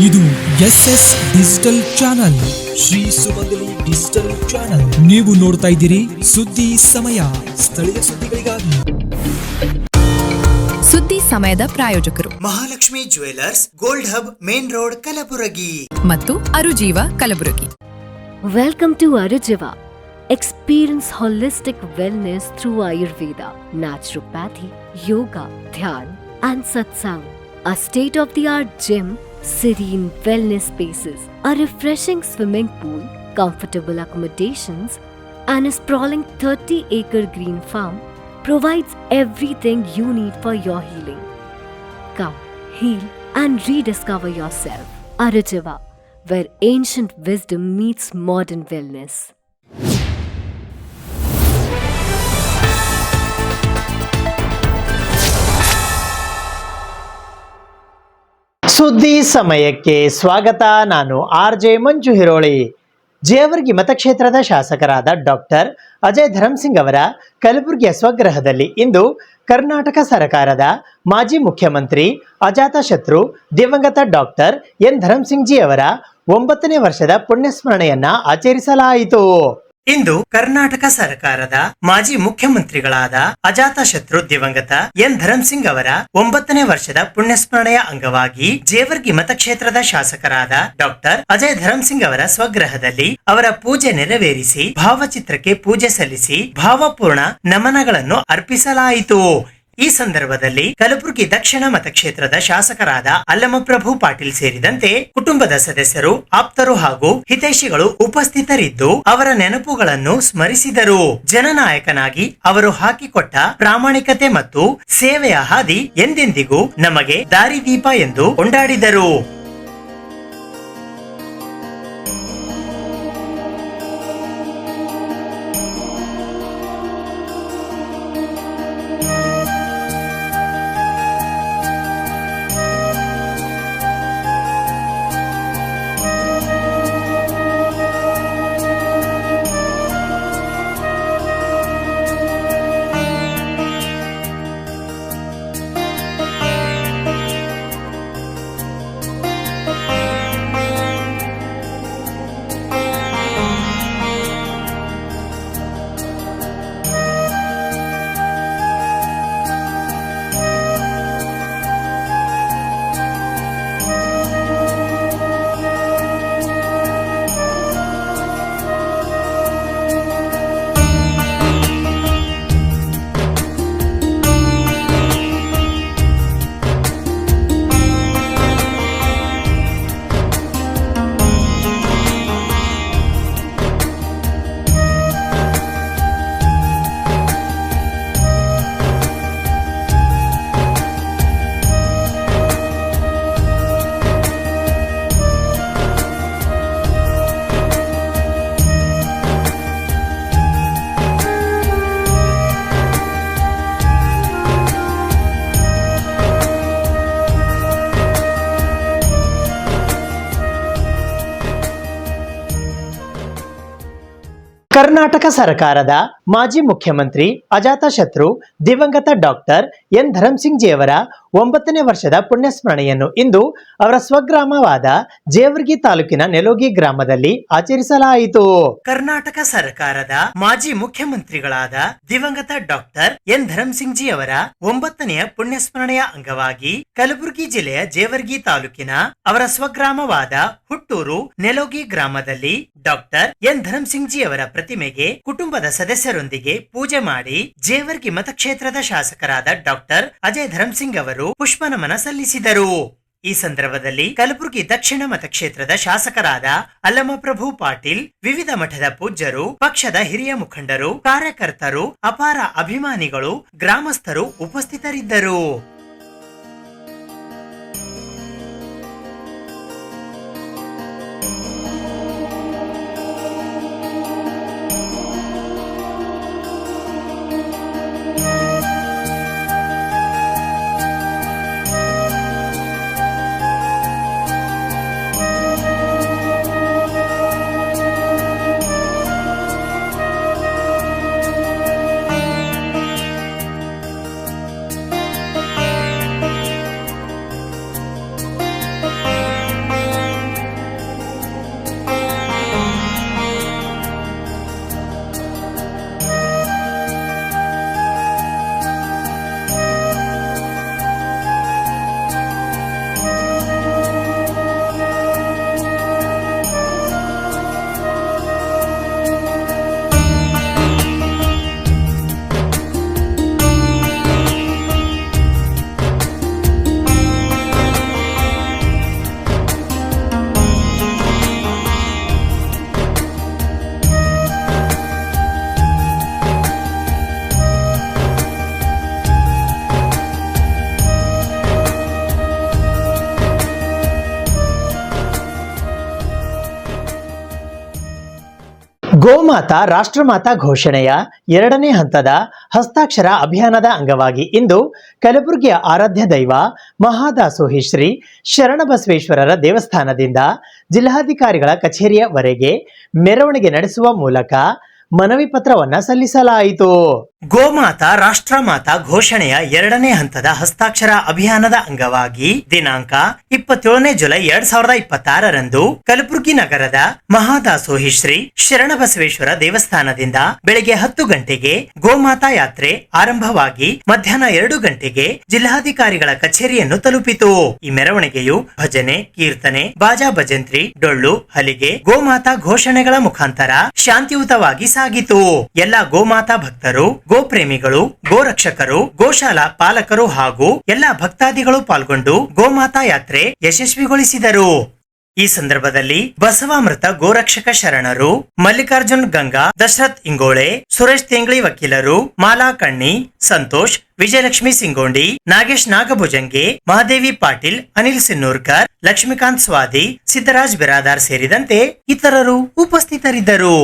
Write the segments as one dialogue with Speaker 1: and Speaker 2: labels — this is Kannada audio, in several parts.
Speaker 1: ಇದು SS ಡಿಜಿಟಲ್ ಚಾನಲ್, ಶ್ರೀ ಸುಮಂಗಲಿ ಡಿಜಿಟಲ್ ಚಾನಲ್. ನೀವು ನೋಡ್ತಾ ಇದ್ದೀರಿ ಸುದ್ದಿ ಸಮಯ, ಸ್ಥಳೀಯ ಸುದ್ದಿಗಳಿಗಾಗಿ.
Speaker 2: ಸುದ್ದಿ ಸಮಯದ ಪ್ರಾಯೋಜಕರು
Speaker 3: Mahalakshmi jewellers, gold hub, main road, Kalaburagi
Speaker 2: ಮತ್ತು ಅರುಜೀವ Kalaburagi.
Speaker 4: Welcome to Arujiva. Experience holistic wellness through Ayurveda, naturopathy, yoga, dhyan and satsang. A state-of-the-art gym, serene wellness spaces, a refreshing swimming pool, comfortable accommodations and a sprawling 30-acre green farm provides everything you need for your healing. Come, heal and rediscover yourself. Arujiva, where ancient wisdom meets modern wellness.
Speaker 5: ಸುದ್ದಿ ಸಮಯಕ್ಕೆ ಸ್ವಾಗತ. ನಾನು RJ ಮಂಜು ಹಿರೋಳಿ. ಜೇವರ್ಗಿ ಮತಕ್ಷೇತ್ರದ ಶಾಸಕರಾದ ಡಾಕ್ಟರ್ ಅಜಯ್ ಧರ್ಮಸಿಂಗ್ ಅವರ ಕಲಬುರಗಿಯ ಸ್ವಗೃಹದಲ್ಲಿ ಇಂದು ಕರ್ನಾಟಕ ಸರ್ಕಾರದ ಮಾಜಿ ಮುಖ್ಯಮಂತ್ರಿ ಅಜಾತಶತ್ರು ದಿವಂಗತ ಡಾಕ್ಟರ್ ಎನ್ ಧರ್ಮಸಿಂಗ್ ಜಿ ಅವರ 9ನೇ ವರ್ಷದ ಪುಣ್ಯಸ್ಮರಣೆಯನ್ನ ಆಚರಿಸಲಾಯಿತು. ಇಂದು ಕರ್ನಾಟಕ ಸರ್ಕಾರದ ಮಾಜಿ ಮುಖ್ಯಮಂತ್ರಿಗಳಾದ ಅಜಾತಶತ್ರು ದಿವಂಗತ ಎನ್ ಧರ್ಮಸಿಂಗ್ ಅವರ 9ನೇ ವರ್ಷದ ಪುಣ್ಯಸ್ಮರಣೆಯ ಅಂಗವಾಗಿ ಜೇವರ್ಗಿ ಮತಕ್ಷೇತ್ರದ ಶಾಸಕರಾದ ಡಾಕ್ಟರ್ ಅಜಯ್ ಧರ್ಮಸಿಂಗ್ ಅವರ ಸ್ವಗೃಹದಲ್ಲಿ ಅವರ ಪೂಜೆ ನೆರವೇರಿಸಿ ಭಾವಚಿತ್ರಕ್ಕೆ ಪೂಜೆ ಸಲ್ಲಿಸಿ ಭಾವಪೂರ್ಣ ನಮನಗಳನ್ನು ಅರ್ಪಿಸಲಾಯಿತು. ಈ ಸಂದರ್ಭದಲ್ಲಿ ಕಲಬುರಗಿ ದಕ್ಷಿಣ ಮತಕ್ಷೇತ್ರದ ಶಾಸಕರಾದ ಅಲ್ಲಮಪ್ರಭು ಪಾಟೀಲ್ ಸೇರಿದಂತೆ ಕುಟುಂಬದ ಸದಸ್ಯರು, ಆಪ್ತರು ಹಾಗೂ ಹಿತೈಷಿಗಳು ಉಪಸ್ಥಿತರಿದ್ದು ಅವರ ನೆನಪುಗಳನ್ನು ಸ್ಮರಿಸಿದರು. ಜನನಾಯಕನಾಗಿ ಅವರು ಹಾಕಿಕೊಟ್ಟ ಪ್ರಾಮಾಣಿಕತೆ ಮತ್ತು ಸೇವೆಯ ಹಾದಿ ಎಂದೆಂದಿಗೂ ನಮಗೆ ದಾರಿದೀಪ ಎಂದು ಕೊಂಡಾಡಿದರು. ಕರ್ನಾಟಕ ಸರ್ಕಾರದ ಮಾಜಿ ಮುಖ್ಯಮಂತ್ರಿ ಅಜಾತಶತ್ರು ದಿವಂಗತ ಡಾಕ್ಟರ್ ಎನ್ ಧರ್ಮಸಿಂಗ್ ಜಿ ಅವರ 9ನೇ ವರ್ಷದ ಪುಣ್ಯಸ್ಮರಣೆಯನ್ನು ಇಂದು ಅವರ ಸ್ವಗ್ರಾಮವಾದ ಜೇವರ್ಗಿ ತಾಲೂಕಿನ ನೆಲೋಗಿ ಗ್ರಾಮದಲ್ಲಿ ಆಚರಿಸಲಾಯಿತು. ಕರ್ನಾಟಕ ಸರ್ಕಾರದ ಮಾಜಿ ಮುಖ್ಯಮಂತ್ರಿಗಳಾದ ದಿವಂಗತ ಡಾಕ್ಟರ್ ಎನ್ ಧರ್ಮಸಿಂಗ್ ಜಿ ಅವರ 9ನೆಯ ಪುಣ್ಯಸ್ಮರಣೆಯ ಅಂಗವಾಗಿ ಕಲಬುರಗಿ ಜಿಲ್ಲೆಯ ಜೇವರ್ಗಿ ತಾಲೂಕಿನ ಅವರ ಸ್ವಗ್ರಾಮವಾದ ಹುಟ್ಟೂರು ನೆಲೋಗಿ ಗ್ರಾಮದಲ್ಲಿ ಡಾಕ್ಟರ್ ಎನ್ ಧರ್ಮಸಿಂಗ್ ಜಿ ಅವರ ಪ್ರತಿಮೆಗೆ ಕುಟುಂಬದ ಸದಸ್ಯರೊಂದಿಗೆ ಪೂಜೆ ಮಾಡಿ ಜೇವರ್ಗಿ ಮತಕ್ಷೇತ್ರದ ಶಾಸಕರಾದ ಡಾಕ್ಟರ್ ಅಜಯ್ ಧರ್ಮಸಿಂಗ್ ಅವರು ಪುಷ್ಪ ನಮನ ಸಲ್ಲಿಸಿದರು. ಈ ಸಂದರ್ಭದಲ್ಲಿ ಕಲಬುರಗಿ ದಕ್ಷಿಣ ಮತಕ್ಷೇತ್ರದ ಶಾಸಕರಾದ ಅಲ್ಲಮಪ್ರಭು ಪಾಟೀಲ್, ವಿವಿಧ ಮಠದ ಪೂಜ್ಯರು, ಪಕ್ಷದ ಹಿರಿಯ ಮುಖಂಡರು, ಕಾರ್ಯಕರ್ತರು, ಅಪಾರ ಅಭಿಮಾನಿಗಳು, ಗ್ರಾಮಸ್ಥರು ಉಪಸ್ಥಿತರಿದ್ದರು. ಗೋಮಾತಾ ರಾಷ್ಟ್ರಮಾತಾ ಘೋಷಣೆಯ 2ನೇ ಹಂತದ ಹಸ್ತಾಕ್ಷರ ಅಭಿಯಾನದ ಅಂಗವಾಗಿ ಇಂದು ಕಲಬುರಗಿಯ ಆರಾಧ್ಯ ದೈವ ಮಹಾದಾಸೋಹಿ ಶ್ರೀ ಶರಣಬಸವೇಶ್ವರರ ದೇವಸ್ಥಾನದಿಂದ ಜಿಲ್ಲಾಧಿಕಾರಿಗಳ ಕಚೇರಿಯವರೆಗೆ ಮೆರವಣಿಗೆ ನಡೆಸುವ ಮೂಲಕ ಮನವಿ ಪತ್ರವನ್ನ ಸಲ್ಲಿಸಲಾಯಿತು. ಗೋಮಾತಾ ರಾಷ್ಟ್ರಮಾತಾ ಘೋಷಣೆಯ 2ನೇ ಹಂತದ ಹಸ್ತಾಕ್ಷರ ಅಭಿಯಾನದ ಅಂಗವಾಗಿ ದಿನಾಂಕ 27ನೇ ಜುಲೈ 2026ರಂದು ಕಲಬುರಗಿ ನಗರದ ಮಹಾದಾಸೋಹಿ ಶ್ರೀ ಶರಣಬಸವೇಶ್ವರ ದೇವಸ್ಥಾನದಿಂದ ಬೆಳಗ್ಗೆ 10 ಗಂಟೆಗೆ ಗೋಮಾತಾ ಯಾತ್ರೆ ಆರಂಭವಾಗಿ ಮಧ್ಯಾಹ್ನ 2 ಗಂಟೆಗೆ ಜಿಲ್ಲಾಧಿಕಾರಿಗಳ ಕಚೇರಿಯನ್ನು ತಲುಪಿತು. ಈ ಮೆರವಣಿಗೆಯು ಭಜನೆ, ಕೀರ್ತನೆ, ಬಾಜಾ ಭಜಂತ್ರಿ, ಡೊಳ್ಳು, ಹಲಿಗೆ, ಗೋಮಾತಾ ಘೋಷಣೆಗಳ ಮುಖಾಂತರ ಶಾಂತಿಯುತವಾಗಿ ಸಾಗಿತು. ಎಲ್ಲ ಗೋಮಾತಾ ಭಕ್ತರು, ಗೋಪ್ರೇಮಿಗಳು, ಗೋರಕ್ಷಕರು, ಗೋಶಾಲಾ ಪಾಲಕರು ಹಾಗೂ ಎಲ್ಲ ಭಕ್ತಾದಿಗಳು ಪಾಲ್ಗೊಂಡು ಗೋಮಾತಾ ಯಾತ್ರೆ ಯಶಸ್ವಿಗೊಳಿಸಿದರು. ಈ ಸಂದರ್ಭದಲ್ಲಿ ಬಸವಾಮೃತ ಗೋರಕ್ಷಕ ಶರಣರು, ಮಲ್ಲಿಕಾರ್ಜುನ್ ಗಂಗಾ, ದಶರಥ್ ಇಂಗೋಳೆ, ಸುರೇಶ್ ತೇಂಗ್ಳಿ ವಕೀಲರು, ಮಾಲಾ ಕಣ್ಣಿ, ಸಂತೋಷ್, ವಿಜಯಲಕ್ಷ್ಮಿ ಸಿಂಗೋಂಡಿ, ನಾಗೇಶ್ ನಾಗಭುಜಂಗೆ, ಮಹಾದೇವಿ ಪಾಟೀಲ್, ಅನಿಲ್ ಸಿನ್ನೂರ್ಕರ್, ಲಕ್ಷ್ಮೀಕಾಂತ್ ಸ್ವಾದಿ, ಸಿದ್ದರಾಜ್ ಬಿರಾದಾರ್ ಸೇರಿದಂತೆ ಇತರರು ಉಪಸ್ಥಿತರಿದ್ದರು.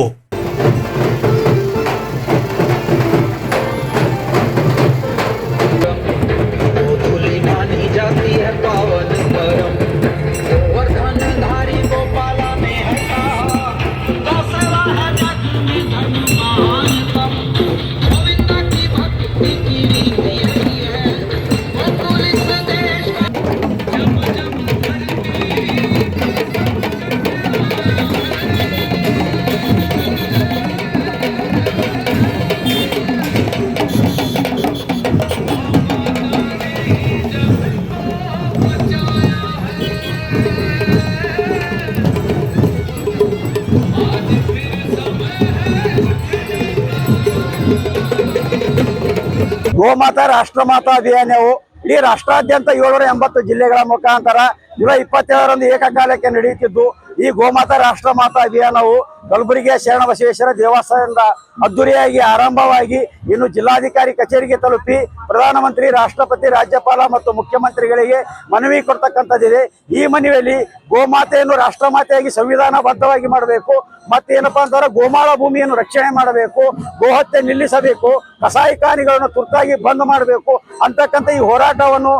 Speaker 6: ಗೋಮಾತಾ ರಾಷ್ಟ್ರಮಾತಾ ಅಭಿಯಾನವು ಇಡೀ ರಾಷ್ಟ್ರಾದ್ಯಂತ 780 ಜಿಲ್ಲೆಗಳ ಮುಖಾಂತರ ಜುಲೈ 27ರಂದು ಏಕಕಾಲಕ್ಕೆ ನಡೆಯುತ್ತಿದ್ದು, ಈ ಗೋಮಾತಾ ರಾಷ್ಟ್ರಮಾತಾ ಅಭಿಯಾನವು ಕಲಬುರಗಿಯ ಶರಣಬಸವೇಶ್ವರ ದೇವಸ್ಥಾನದಿಂದ ಅದ್ದೂರಿಯಾಗಿ ಆರಂಭವಾಗಿ ಇನ್ನು ಜಿಲ್ಲಾಧಿಕಾರಿ ಕಚೇರಿಗೆ ತಲುಪಿ ಪ್ರಧಾನಮಂತ್ರಿ, ರಾಷ್ಟ್ರಪತಿ, ರಾಜ್ಯಪಾಲ ಮತ್ತು ಮುಖ್ಯಮಂತ್ರಿಗಳಿಗೆ ಮನವಿ ಕೊಡ್ತಕ್ಕಂಥದ್ದಿದೆ. ಈ ಮನವಿಯಲ್ಲಿ ಗೋಮಾತೆಯನ್ನು ರಾಷ್ಟ್ರಮಾತೆಯಾಗಿ ಸಂವಿಧಾನಬದ್ಧವಾಗಿ ಮಾಡಬೇಕು, ಮತ್ತೇನಪ್ಪಾ ಅಂತಂದ್ರೆ ಗೋಮಾಳ ಭೂಮಿಯನ್ನು ರಕ್ಷಣೆ ಮಾಡಬೇಕು, ಗೋಹತ್ಯೆ ನಿಲ್ಲಿಸಬೇಕು, ಕಸಾಯಿಖಾನೆಗಳನ್ನು ತುರ್ತಾಗಿ ಬಂದ್ ಮಾಡಬೇಕು ಅಂತಕ್ಕಂಥ ಈ ಹೋರಾಟವನ್ನು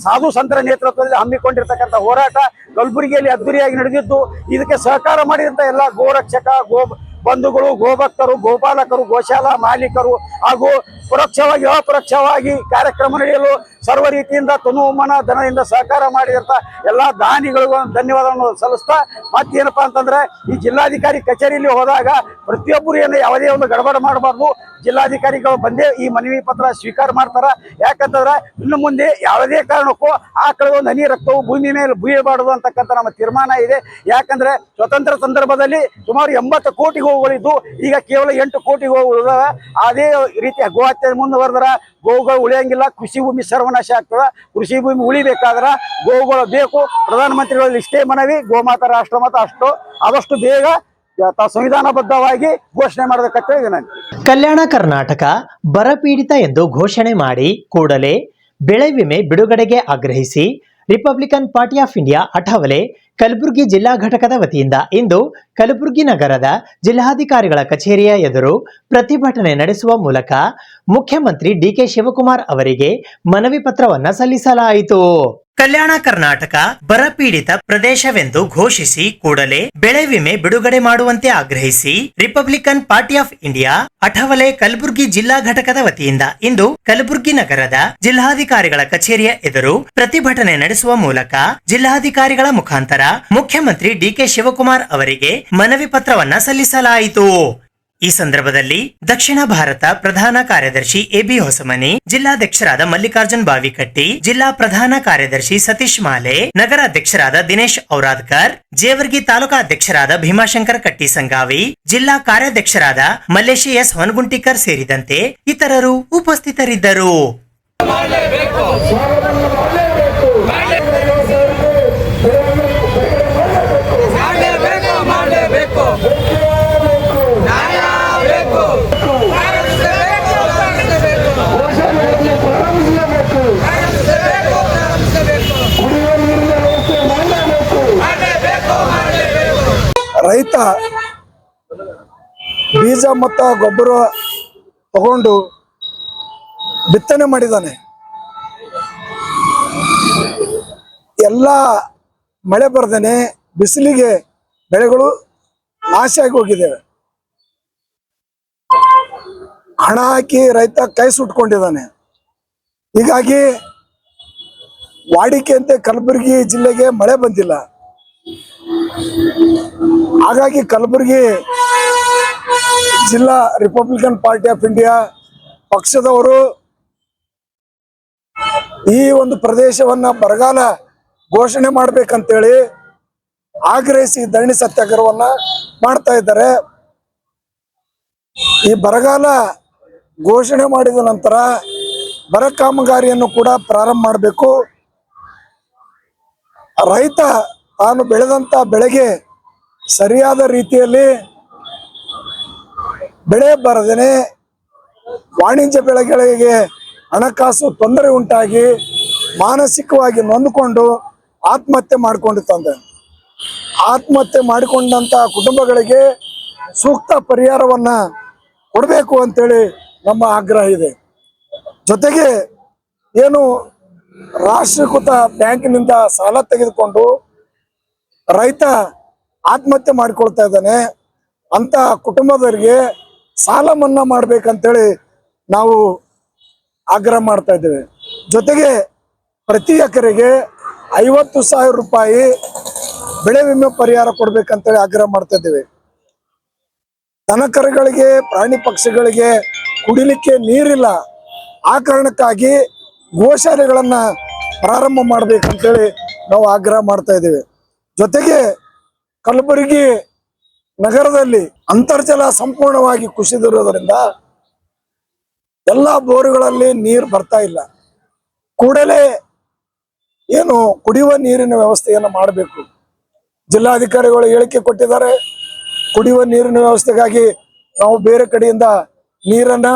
Speaker 6: ಸಾಧು ಸಂತರ ನೇತೃತ್ವದಲ್ಲಿ ಹಮ್ಮಿಕೊಂಡಿರ್ತಕ್ಕಂಥ ಹೋರಾಟ ಕಲಬುರಗಿಯಲ್ಲಿ ಅದ್ದೂರಿಯಾಗಿ ನಡೆದಿದ್ದು, ಇದಕ್ಕೆ ಸಹಕಾರ ಮಾಡಿದಂತ ಎಲ್ಲ ಗೋರಕ್ಷಕ, ಗೋ ಬಂಧುಗಳು, ಗೋಭಕ್ತರು, ಗೋಪಾಲಕರು, ಗೋಶಾಲಾ ಮಾಲೀಕರು ಹಾಗೂ ಪರೋಕ್ಷವಾಗಿ ಅಪರೋಕ್ಷವಾಗಿ ಕಾರ್ಯಕ್ರಮ ನಡೆಯಲು ಸರ್ವ ರೀತಿಯಿಂದ ತನು ಮನ ಧನದಿಂದ ಸಹಕಾರ ಮಾಡಿದಂತ ಎಲ್ಲಾ ದಾನಿಗಳಿಗೂ ಧನ್ಯವಾದವನ್ನು ಸಲ್ಲಿಸ್ತಾ, ಮತ್ತೇನಪ್ಪಾ ಅಂತಂದ್ರೆ ಈ ಜಿಲ್ಲಾಧಿಕಾರಿ ಕಚೇರಿಯಲ್ಲಿ ಹೋದಾಗ ಪ್ರತಿಯೊಬ್ಬರು ಏನು ಯಾವುದೇ ಒಂದು ಗಡಬಡ ಮಾಡಬಾರ್ದು, ಜಿಲ್ಲಾಧಿಕಾರಿಗಳು ಬಂದೇ ಈ ಮನವಿ ಪತ್ರ ಸ್ವೀಕಾರ ಮಾಡ್ತಾರ. ಯಾಕಂತಂದ್ರೆ ಇನ್ನು ಮುಂದೆ ಯಾವುದೇ ಕಾರಣಕ್ಕೂ ಆಕಳ ಒಂದು ಹನಿ ರಕ್ತವು ಭೂಮಿ ಮೇಲೆ ಬೀಳಬಾರದು ಅಂತಕ್ಕಂಥ ನಮ್ಮ ತೀರ್ಮಾನ ಇದೆ. ಯಾಕಂದ್ರೆ ಸ್ವತಂತ್ರ ಸಂದರ್ಭದಲ್ಲಿ ಸುಮಾರು 80 ಕೋಟಿ ಗೋವುಗಳಿದ್ದು ಈಗ ಕೇವಲ 8 ಕೋಟಿ ಗೋವು ಉಳಿದಾವೆ. ಅದೇ ರೀತಿ ಗೋಹತ್ಯೆ ಮುಂದುವರೆದ್ರ ಗೋವುಗಳು ಉಳಿಯಂಗಿಲ್ಲ, ಕೃಷಿ ಭೂಮಿ ಸರ್ವನಾಶ ಆಗ್ತದ. ಕೃಷಿ ಭೂಮಿ ಉಳಿಬೇಕಾದ್ರ ಗೋವುಗಳು ಬೇಕು. ಪ್ರಧಾನಮಂತ್ರಿಗಳಲ್ಲಿ ಇಷ್ಟೇ ಮನವಿ, ಗೋಮಾತಾ ರಾಷ್ಟ್ರಮಾತಾ ಆದಷ್ಟು ಬೇಗ ಸಂವಿಧಾನಬದ್ಧವಾಗಿ ಘೋಷಣೆ ಮಾಡಬೇಕಂತ ವಿನಂತಿ.
Speaker 5: ಕಲ್ಯಾಣ ಕರ್ನಾಟಕ ಬರಪೀಡಿತ ಎಂದು ಘೋಷಣೆ ಮಾಡಿ ಕೂಡಲೇ ಬೆಳೆ ವಿಮೆ ಬಿಡುಗಡೆಗೆ ಆಗ್ರಹಿಸಿ republican party of India Athawale Kalaburagi ಜಿಲ್ಲಾ ಘಟಕದ ವತಿಯಿಂದ ಇಂದು ಕಲಬುರಗಿ ನಗರದ ಜಿಲ್ಲಾಧಿಕಾರಿಗಳ ಕಚೇರಿಯ ಎದುರು ಪ್ರತಿಭಟನೆ ನಡೆಸುವ ಮೂಲಕ ಮುಖ್ಯಮಂತ್ರಿ ಡಿಕೆ ಶಿವಕುಮಾರ್ ಅವರಿಗೆ ಮನವಿ ಪತ್ರವನ್ನ ಸಲ್ಲಿಸಲಾಯಿತು. ಕಲ್ಯಾಣ ಕರ್ನಾಟಕ ಬರಪೀಡಿತ ಪ್ರದೇಶವೆಂದು ಘೋಷಿಸಿ ಕೂಡಲೇ ಬೆಳೆ ವಿಮೆ ಬಿಡುಗಡೆ ಮಾಡುವಂತೆ ಆಗ್ರಹಿಸಿ republican party of India Athawale Kalaburagi ಜಿಲ್ಲಾ ಘಟಕದ ವತಿಯಿಂದ ಇಂದು ಕಲಬುರಗಿ ನಗರದ ಜಿಲ್ಲಾಧಿಕಾರಿಗಳ ಕಚೇರಿಯ ಎದುರು ಪ್ರತಿಭಟನೆ ನಡೆಸುವ ಮೂಲಕ ಜಿಲ್ಲಾಧಿಕಾರಿಗಳ ಮುಖಾಂತರ ಮುಖ್ಯಮಂತ್ರಿ ಡಿಕೆ ಶಿವಕುಮಾರ್ ಅವರಿಗೆ ಮನವಿ ಪತ್ರವನ್ನ ಸಲ್ಲಿಸಲಾಯಿತು. ಈ ಸಂದರ್ಭದಲ್ಲಿ ದಕ್ಷಿಣ ಭಾರತ ಪ್ರಧಾನ ಕಾರ್ಯದರ್ಶಿ ಎಬಿ ಹೊಸಮನಿ, ಜಿಲ್ಲಾಧ್ಯಕ್ಷರಾದ ಮಲ್ಲಿಕಾರ್ಜುನ್ ಬಾವಿಕಟ್ಟಿ, ಜಿಲ್ಲಾ ಪ್ರಧಾನ ಕಾರ್ಯದರ್ಶಿ ಸತೀಶ್ ಮಾಲೆ, ನಗರ ಅಧ್ಯಕ್ಷರಾದ ದಿನೇಶ್ ಔರಾದ್ಕರ್, ಜೇವರ್ಗಿ ತಾಲೂಕಾ ಅಧ್ಯಕ್ಷರಾದ ಭೀಮಾಶಂಕರ್ ಕಟ್ಟಿ ಸಂಗಾವಿ, ಜಿಲ್ಲಾ ಕಾರ್ಯಾಧ್ಯಕ್ಷರಾದ ಮಲ್ಲೇಶಿ ಎಸ್ ಹೊನಗುಂಟಿಕರ್ ಸೇರಿದಂತೆ ಇತರರು ಉಪಸ್ಥಿತರಿದ್ದರು.
Speaker 6: ರೈತ
Speaker 7: ಬೀಜ ಮತ್ತು ಗೊಬ್ಬರ ತಗೊಂಡು ಬಿತ್ತನೆ ಮಾಡಿದ್ದಾನೆ. ಎಲ್ಲ ಮಳೆ ಬರ್ದೇನೆ ಬಿಸಿಲಿಗೆ ಬೆಳೆಗಳು ನಾಶ ಆಗಿ ಹೋಗಿದ್ದೇವೆ. ಹಣ ಹಾಕಿ ರೈತ ಕೈ ಸುಟ್ಕೊಂಡಿದ್ದಾನೆ. ಹೀಗಾಗಿ ವಾಡಿಕೆಯಂತೆ ಕಲಬುರಗಿ ಜಿಲ್ಲೆಗೆ ಮಳೆ ಬಂದಿಲ್ಲ. ಹಾಗಾಗಿ ಕಲಬುರಗಿ ಜಿಲ್ಲಾ ರಿಪಬ್ಲಿಕನ್ ಪಾರ್ಟಿ ಆಫ್ ಇಂಡಿಯಾ ಪಕ್ಷದವರು ಈ ಒಂದು ಪ್ರದೇಶವನ್ನ ಬರಗಾಲ ಘೋಷಣೆ ಮಾಡ್ಬೇಕಂತೇಳಿ ಆಗ್ರಹಿಸಿ ಧರಣಿ ಸತ್ಯಾಗ್ರಹವನ್ನ ಮಾಡ್ತಾ ಇದ್ದಾರೆ. ಈ ಬರಗಾಲ ಘೋಷಣೆ ಮಾಡಿದ ನಂತರ ಬರ ಕಾಮಗಾರಿಯನ್ನು ಕೂಡ ಪ್ರಾರಂಭ ಮಾಡಬೇಕು. ರೈತ ತಾನು ಬೆಳೆದಂತ ಬೆಳೆಗೆ ಸರಿಯಾದ ರೀತಿಯಲ್ಲಿ ಬೆಳೆ ಬರದೇನೆ ವಾಣಿಜ್ಯ ಬೆಳೆಗಳಿಗೆ ಹಣಕಾಸು ತೊಂದರೆ ಉಂಟಾಗಿ ಮಾನಸಿಕವಾಗಿ ನೊಂದುಕೊಂಡು ಆತ್ಮಹತ್ಯೆ ಮಾಡಿಕೊಂಡಿತ್ತಂತೆ. ಆತ್ಮಹತ್ಯೆ ಮಾಡಿಕೊಂಡಂತ ಕುಟುಂಬಗಳಿಗೆ ಸೂಕ್ತ ಪರಿಹಾರವನ್ನ ಕೊಡಬೇಕು ಅಂತೇಳಿ ನಮ್ಮ ಆಗ್ರಹ ಇದೆ. ಜೊತೆಗೆ ಏನು ರಾಷ್ಟ್ರೀಕೃತ ಬ್ಯಾಂಕಿನಿಂದ ಸಾಲ ತೆಗೆದುಕೊಂಡು ರೈತ ಆತ್ಮಹತ್ಯೆ ಮಾಡಿಕೊಳ್ತಾ ಇದ್ದಾನೆ, ಅಂತ ಕುಟುಂಬದವರಿಗೆ ಸಾಲ ಮನ್ನಾ ಮಾಡ್ಬೇಕಂತೇಳಿ ನಾವು ಆಗ್ರಹ ಮಾಡ್ತಾ ಇದ್ದೇವೆ. ಜೊತೆಗೆ ಪ್ರತಿ ಎಕರೆಗೆ 50,000 ರೂಪಾಯಿ ಬೆಳೆ ವಿಮೆ ಪರಿಹಾರ ಕೊಡ್ಬೇಕಂತೇಳಿ ಆಗ್ರಹ ಮಾಡ್ತಾ ಇದ್ದೇವೆ. ದನಕರುಗಳಿಗೆ ಪ್ರಾಣಿ ಪಕ್ಷಿಗಳಿಗೆ ಕುಡಿಲಿಕ್ಕೆ ನೀರಿಲ್ಲ, ಆ ಕಾರಣಕ್ಕಾಗಿ ಗೋಶಾಲೆಗಳನ್ನ ಪ್ರಾರಂಭ ಮಾಡ್ಬೇಕಂತೇಳಿ ನಾವು ಆಗ್ರಹ ಮಾಡ್ತಾ ಇದ್ದೇವೆ. ಜೊತೆಗೆ ಕಲಬುರಗಿ ನಗರದಲ್ಲಿ ಅಂತರ್ಜಲ ಸಂಪೂರ್ಣವಾಗಿ ಕುಸಿದಿರೋದ್ರಿಂದ ಎಲ್ಲಾ ಬೋರುಗಳಲ್ಲಿ ನೀರು ಬರ್ತಾ ಇಲ್ಲ. ಕೂಡಲೇ ಏನು ಕುಡಿಯುವ ನೀರಿನ ವ್ಯವಸ್ಥೆಯನ್ನು ಮಾಡಬೇಕು. ಜಿಲ್ಲಾಧಿಕಾರಿಗಳು ಹೇಳಿಕೆ ಕೊಟ್ಟಿದ್ದಾರೆ, ಕುಡಿಯುವ ನೀರಿನ ವ್ಯವಸ್ಥೆಗಾಗಿ ನಾವು ಬೇರೆ ಕಡೆಯಿಂದ ನೀರನ್ನ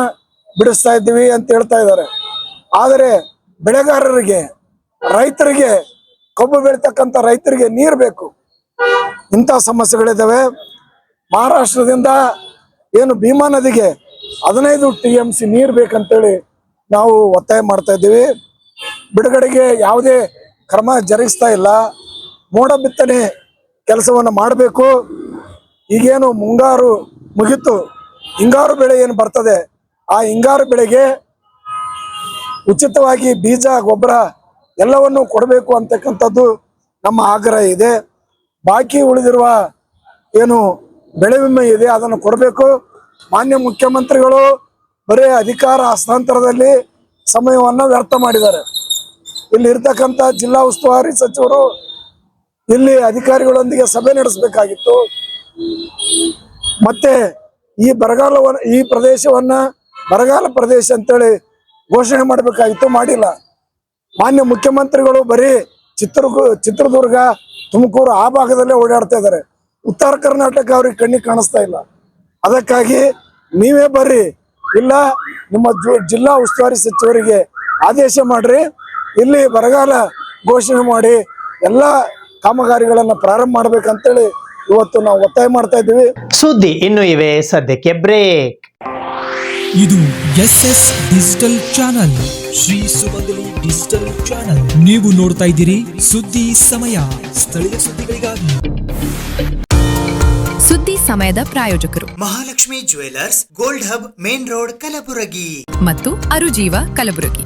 Speaker 7: ಬಿಡಿಸ್ತಾ ಇದ್ದೀವಿ ಅಂತ ಹೇಳ್ತಾ ಇದ್ದಾರೆ. ಆದರೆ ಬೆಳೆಗಾರರಿಗೆ, ರೈತರಿಗೆ, ಕಬ್ಬು ಬೆಳೀತಕ್ಕಂಥ ರೈತರಿಗೆ ನೀರು ಬೇಕು. ಇಂಥ ಸಮಸ್ಯೆಗಳಿದ್ದಾವೆ. ಮಹಾರಾಷ್ಟ್ರದಿಂದ ಏನು ಭೀಮಾ ನದಿಗೆ 15 TMC ನೀರು ಬೇಕಂತೇಳಿ ನಾವು ಒತ್ತಾಯ ಮಾಡ್ತಾ ಇದ್ದೀವಿ. ಬಿಡುಗಡೆಗೆ ಯಾವುದೇ ಕ್ರಮ ಜರುಗಿಸ್ತಾ ಇಲ್ಲ. ಮೋಡ ಬಿತ್ತನೆ ಕೆಲಸವನ್ನು ಮಾಡಬೇಕು. ಈಗೇನು ಮುಂಗಾರು ಮುಗಿತು, ಹಿಂಗಾರು ಬೆಳೆ ಏನು ಬರ್ತದೆ, ಆ ಹಿಂಗಾರು ಬೆಳೆಗೆ ಉಚಿತವಾಗಿ ಬೀಜ ಗೊಬ್ಬರ ಎಲ್ಲವನ್ನು ಕೊಡಬೇಕು ಅಂತಕ್ಕಂಥದ್ದು ನಮ್ಮ ಆಗ್ರಹ ಇದೆ. ಬಾಕಿ ಉಳಿದಿರುವ ಏನು ಬೆಳೆ ವಿಮೆ ಇದೆ ಅದನ್ನು ಕೊಡಬೇಕು. ಮಾನ್ಯ ಮುಖ್ಯಮಂತ್ರಿಗಳು ಬರೀ ಅಧಿಕಾರ ಹಸ್ತಾಂತರದಲ್ಲಿ ಸಮಯವನ್ನು ವ್ಯರ್ಥ ಮಾಡಿದ್ದಾರೆ. ಇಲ್ಲಿ ಇರ್ತಕ್ಕಂಥ ಜಿಲ್ಲಾ ಉಸ್ತುವಾರಿ ಸಚಿವರು ಇಲ್ಲಿ ಅಧಿಕಾರಿಗಳೊಂದಿಗೆ ಸಭೆ ನಡೆಸಬೇಕಾಗಿತ್ತು. ಮತ್ತೆ ಈ ಪ್ರದೇಶವನ್ನ ಬರಗಾಲ ಪ್ರದೇಶ ಅಂತೇಳಿ ಘೋಷಣೆ ಮಾಡಬೇಕಾಗಿತ್ತು, ಮಾಡಿಲ್ಲ. ಮಾನ್ಯ ಮುಖ್ಯಮಂತ್ರಿಗಳು ಬರೀ ಚಿತ್ರದುರ್ಗ, ತುಮಕೂರು ಆ ಭಾಗದಲ್ಲೇ ಓಡಾಡ್ತಾ ಇದ್ದಾರೆ. ಉತ್ತರ ಕರ್ನಾಟಕ ಅವ್ರಿಗೆ ಕಣ್ಣಿಗೆ ಕಾಣಿಸ್ತಾ ಇಲ್ಲ. ಅದಕ್ಕಾಗಿ ನೀವೇ ಬರ್ರಿ, ಇಲ್ಲ ನಿಮ್ಮ ಜಿಲ್ಲಾ ಉಸ್ತುವಾರಿ ಸಚಿವರಿಗೆ ಆದೇಶ ಮಾಡ್ರಿ, ಇಲ್ಲಿ ಬರಗಾಲ ಘೋಷಣೆ ಮಾಡಿ ಎಲ್ಲ ಕಾಮಗಾರಿಗಳನ್ನ ಪ್ರಾರಂಭ ಮಾಡ್ಬೇಕಂತೇಳಿ ಇವತ್ತು ನಾವು ಒತ್ತಾಯ ಮಾಡ್ತಾ ಇದ್ದೀವಿ.
Speaker 5: ಸುದ್ದಿ ಇನ್ನು ಇವೆ, ಸದ್ಯಕ್ಕೆ ಬ್ರೇಕ್.
Speaker 1: ಇದು SS ಡಿಜಿಟಲ್ ಚಾನಲ್, ಶ್ರೀ ಸುಮಂಗಲಿ ಡಿಜಿಟಲ್ ಚಾನಲ್. ನೀವು ನೋಡ್ತಾ ಇದ್ದೀರಿ ಸುದ್ದಿ ಸಮಯ, ಸ್ಥಳೀಯ ಸುದ್ದಿಗಳಿಗಾಗಿ.
Speaker 2: ಸುದ್ದಿ ಸಮಯದ ಪ್ರಾಯೋಜಕರು
Speaker 3: Mahalakshmi jewellers, gold hub, main road, Kalaburagi
Speaker 2: ಮತ್ತು ಅರುಜೀವ Kalaburagi.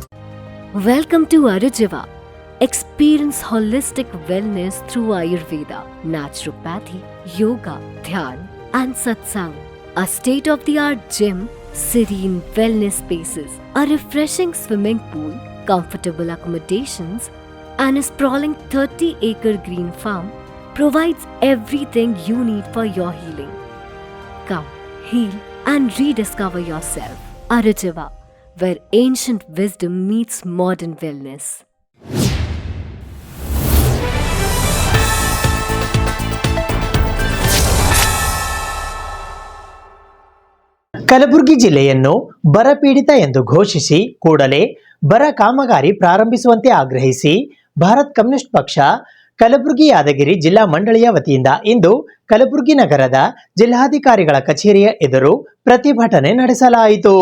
Speaker 4: Welcome to Arujiva. Experience holistic wellness through Ayurveda, naturopathy, yoga, dhyan, and satsang. A state-of-the-art gym, serene wellness spaces, a refreshing swimming pool, comfortable accommodations, and a sprawling 30-acre green farm provides everything you need for your healing. Come, heal, and rediscover yourself. Arujiva, where ancient wisdom meets modern wellness.
Speaker 5: Kalaburagi ಜಿಲ್ಲೆಯನ್ನು ಬರಪೀಡಿತ ಎಂದು ಘೋಷಿಸಿ ಕೂಡಲೇ ಬರ ಕಾಮಗಾರಿ ಪ್ರಾರಂಭಿಸುವಂತೆ ಆಗ್ರಹಿಸಿ ಭಾರತ್ ಕಮ್ಯುನಿಸ್ಟ್ ಪಕ್ಷ ಕಲಬುರಗಿ ಯಾದಗಿರಿ ಜಿಲ್ಲಾ ಮಂಡಳಿಯ ವತಿಯಿಂದ ಇಂದು ಕಲಬುರಗಿ ನಗರದ ಜಿಲ್ಲಾಧಿಕಾರಿಗಳ ಕಚೇರಿಯ ಎದುರು ಪ್ರತಿಭಟನೆ ನಡೆಸಲಾಯಿತು.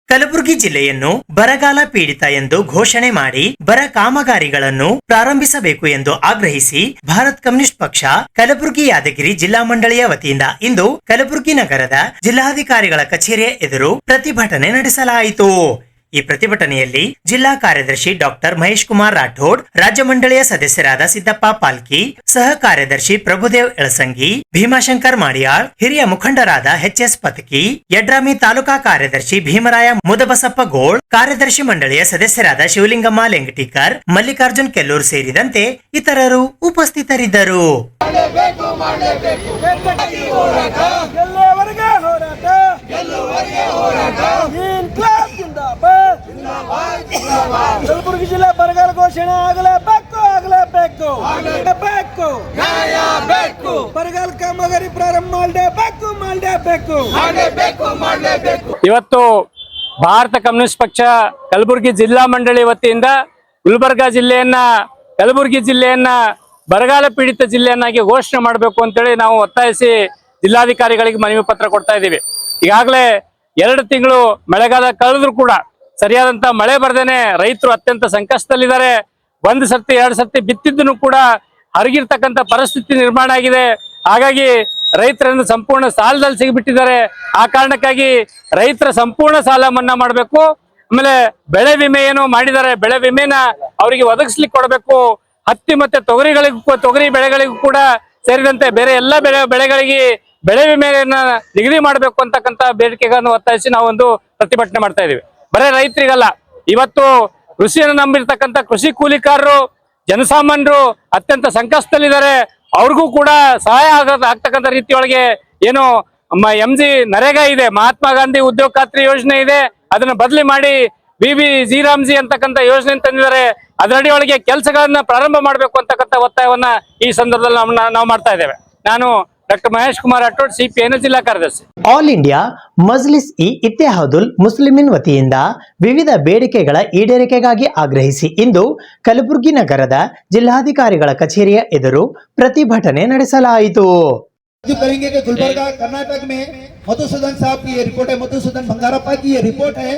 Speaker 5: ಕಲಬುರಗಿ ಜಿಲ್ಲೆಯನ್ನು ಬರಗಾಲ ಪೀಡಿತ ಎಂದು ಘೋಷಣೆ ಮಾಡಿ ಬರ ಕಾಮಗಾರಿಗಳನ್ನು ಪ್ರಾರಂಭಿಸಬೇಕು ಎಂದು ಆಗ್ರಹಿಸಿ ಭಾರತ್ ಕಮ್ಯುನಿಸ್ಟ್ ಪಕ್ಷ ಕಲಬುರಗಿ ಯಾದಗಿರಿ ಜಿಲ್ಲಾ ಮಂಡಳಿಯ ವತಿಯಿಂದ ಇಂದು ಕಲಬುರಗಿ ನಗರದ ಜಿಲ್ಲಾಧಿಕಾರಿಗಳ ಕಚೇರಿಯ ಎದುರು ಪ್ರತಿಭಟನೆ ನಡೆಸಲಾಯಿತು. ಈ ಪ್ರತಿಭಟನೆಯಲ್ಲಿ ಜಿಲ್ಲಾ ಕಾರ್ಯದರ್ಶಿ ಡಾಕ್ಟರ್ ಮಹೇಶ್ ಕುಮಾರ್ ರಾಠೋಡ್, ರಾಜ್ಯ ಮಂಡಳಿಯ ಸದಸ್ಯರಾದ ಸಿದ್ದಪ್ಪ ಪಾಲ್ಕಿ, ಸಹ ಕಾರ್ಯದರ್ಶಿ ಪ್ರಭುದೇವ್ ಎಳಸಂಗಿ, ಭೀಮಾಶಂಕರ್ ಮಾಡಿಯಾಳ್, ಹಿರಿಯ ಮುಖಂಡರಾದ ಎಚ್.ಎಸ್. ಪತಕಿ, ಯಡ್ರಾಮಿ ತಾಲೂಕಾ ಕಾರ್ಯದರ್ಶಿ ಭೀಮರಾಯ ಮುದಬಸಪ್ಪ ಗೋಳ್, ಕಾರ್ಯದರ್ಶಿ ಮಂಡಳಿಯ ಸದಸ್ಯರಾದ ಶಿವಲಿಂಗಮ್ಮ ಲೆಂಗಟಿಕರ್, ಮಲ್ಲಿಕಾರ್ಜುನ್ ಕೆಲ್ಲೂರ್ ಸೇರಿದಂತೆ ಇತರರು ಉಪಸ್ಥಿತರಿದ್ದರು.
Speaker 6: ಕಲಬುರಗಿ ಜಿಲ್ಲೆ ಬರಗಾಲ ಘೋಷಣೆ ಆಗಲೇಬೇಕು. ಬರಗಾಲ ಕಾಮಗಾರಿ ಪ್ರಾರಂಭ ಮಾಡಲೇಬೇಕು.
Speaker 8: ಇವತ್ತು ಭಾರತ ಕಮ್ಯುನಿಸ್ಟ್ ಪಕ್ಷ ಕಲಬುರಗಿ ಜಿಲ್ಲಾ ಮಂಡಳಿ ವತಿಯಿಂದ ಕಲಬುರಗಿ ಜಿಲ್ಲೆಯನ್ನ ಬರಗಾಲ ಪೀಡಿತ ಜಿಲ್ಲೆಯನ್ನಾಗಿ ಘೋಷಣೆ ಮಾಡಬೇಕು ಅಂತೇಳಿ ನಾವು ಒತ್ತಾಯಿಸಿ ಜಿಲ್ಲಾಧಿಕಾರಿಗಳಿಗೆ ಮನವಿ ಪತ್ರ ಕೊಡ್ತಾ ಇದ್ದೀವಿ. ಈಗಾಗಲೇ 2 ತಿಂಗಳು ಮಳೆಗಾಲ ಕಳೆದ್ರು ಕೂಡ ಸರಿಯಾದಂತ ಮಳೆ ಬರ್ದೇನೆ ರೈತರು ಅತ್ಯಂತ ಸಂಕಷ್ಟದಲ್ಲಿದ್ದಾರೆ. 1 ಸರ್ತಿ 2 ಸರ್ತಿ ಬಿತ್ತಿದ್ದನ್ನು ಕೂಡ ಹರಗಿರ್ತಕ್ಕಂಥ ಪರಿಸ್ಥಿತಿ ನಿರ್ಮಾಣ ಆಗಿದೆ. ಹಾಗಾಗಿ ರೈತರನ್ನು ಸಂಪೂರ್ಣ ಸಾಲದಲ್ಲಿ ಸಿಗಿಬಿಟ್ಟಿದ್ದಾರೆ. ಆ ಕಾರಣಕ್ಕಾಗಿ ರೈತರ ಸಂಪೂರ್ಣ ಸಾಲ ಮನ್ನಾ ಮಾಡಬೇಕು. ಆಮೇಲೆ ಬೆಳೆ ವಿಮೆ ಏನು ಮಾಡಿದ್ದಾರೆ, ಬೆಳೆ ವಿಮೆನ ಅವರಿಗೆ ಒದಗಿಸ್ಲಿಕ್ಕೆ ಕೊಡಬೇಕು. ಹತ್ತಿ ಮತ್ತೆ ತೊಗರಿ ಬೆಳೆಗಳಿಗೂ ಕೂಡ ಸೇರಿದಂತೆ ಬೇರೆ ಎಲ್ಲ ಬೆಳೆಗಳಿಗೆ ಬೆಳೆ ವಿಮೆಯನ್ನ ನಿಗದಿ ಮಾಡಬೇಕು ಅಂತಕ್ಕಂಥ ಬೇಡಿಕೆಗಳನ್ನು ಒತ್ತಾಯಿಸಿ ನಾವು ಒಂದು ಪ್ರತಿಭಟನೆ ಮಾಡ್ತಾ ಇದೀವಿ. ಬರೇ ರೈತರಿಗಲ್ಲ, ಇವತ್ತು ಕೃಷಿಯನ್ನು ನಂಬಿರ್ತಕ್ಕಂಥ ಕೃಷಿ ಕೂಲಿಕಾರರು, ಜನಸಾಮಾನ್ಯರು ಅತ್ಯಂತ ಸಂಕಷ್ಟದಲ್ಲಿದ್ದಾರೆ. ಅವ್ರಿಗೂ ಕೂಡ ಸಹಾಯ ಆಗ್ತಕ್ಕಂಥ ರೀತಿಯೊಳಗೆ ಏನು MG ನರೇಗಾ ಇದೆ, ಮಹಾತ್ಮ ಗಾಂಧಿ ಉದ್ಯೋಗ ಖಾತ್ರಿ ಯೋಜನೆ ಇದೆ, ಅದನ್ನ ಬದಲಿ ಮಾಡಿ BBG ಅಂತಕ್ಕಂಥ ಯೋಜನೆ ತಂದಿದ್ದಾರೆ. ಅದರಡಿ ಒಳಗೆ ಕೆಲಸಗಳನ್ನ ಪ್ರಾರಂಭ ಮಾಡಬೇಕು ಅಂತಕ್ಕಂಥ ಒತ್ತಾಯವನ್ನ ಈ ಸಂದರ್ಭದಲ್ಲಿ ನಾವು ಮಾಡ್ತಾ ಇದ್ದೇವೆ. ನಾನು ಡಾಕ್ಟರ್ ಮಹೇಶ್ ಕುಮಾರ್ ರಾಠೋಡ್, CPI ಜಿಲ್ಲಾ ಕಾರ್ಯದರ್ಶಿ.
Speaker 5: All India Majlis E ಇತ್ತೆಹಾದುಲ್ Muslimeen ವತಿಯಿಂದ ವಿವಿಧ ಬೇಡಿಕೆಗಳ ಈಡೇರಿಕೆಗಾಗಿ ಆಗ್ರಹಿಸಿ ಇಂದು ಕಲಬುರಗಿ ನಗರದ ಜಿಲ್ಲಾಧಿಕಾರಿಗಳ ಕಚೇರಿಯ ಎದುರು ಪ್ರತಿಭಟನೆ ನಡೆಸಲಾಯಿತು.
Speaker 9: करेंगे कि गुलबर्गा कर्नाटक में मधुसूदन साहब की ये रिपोर्ट है, मधुसूदन भंगारप्पा की ये रिपोर्ट है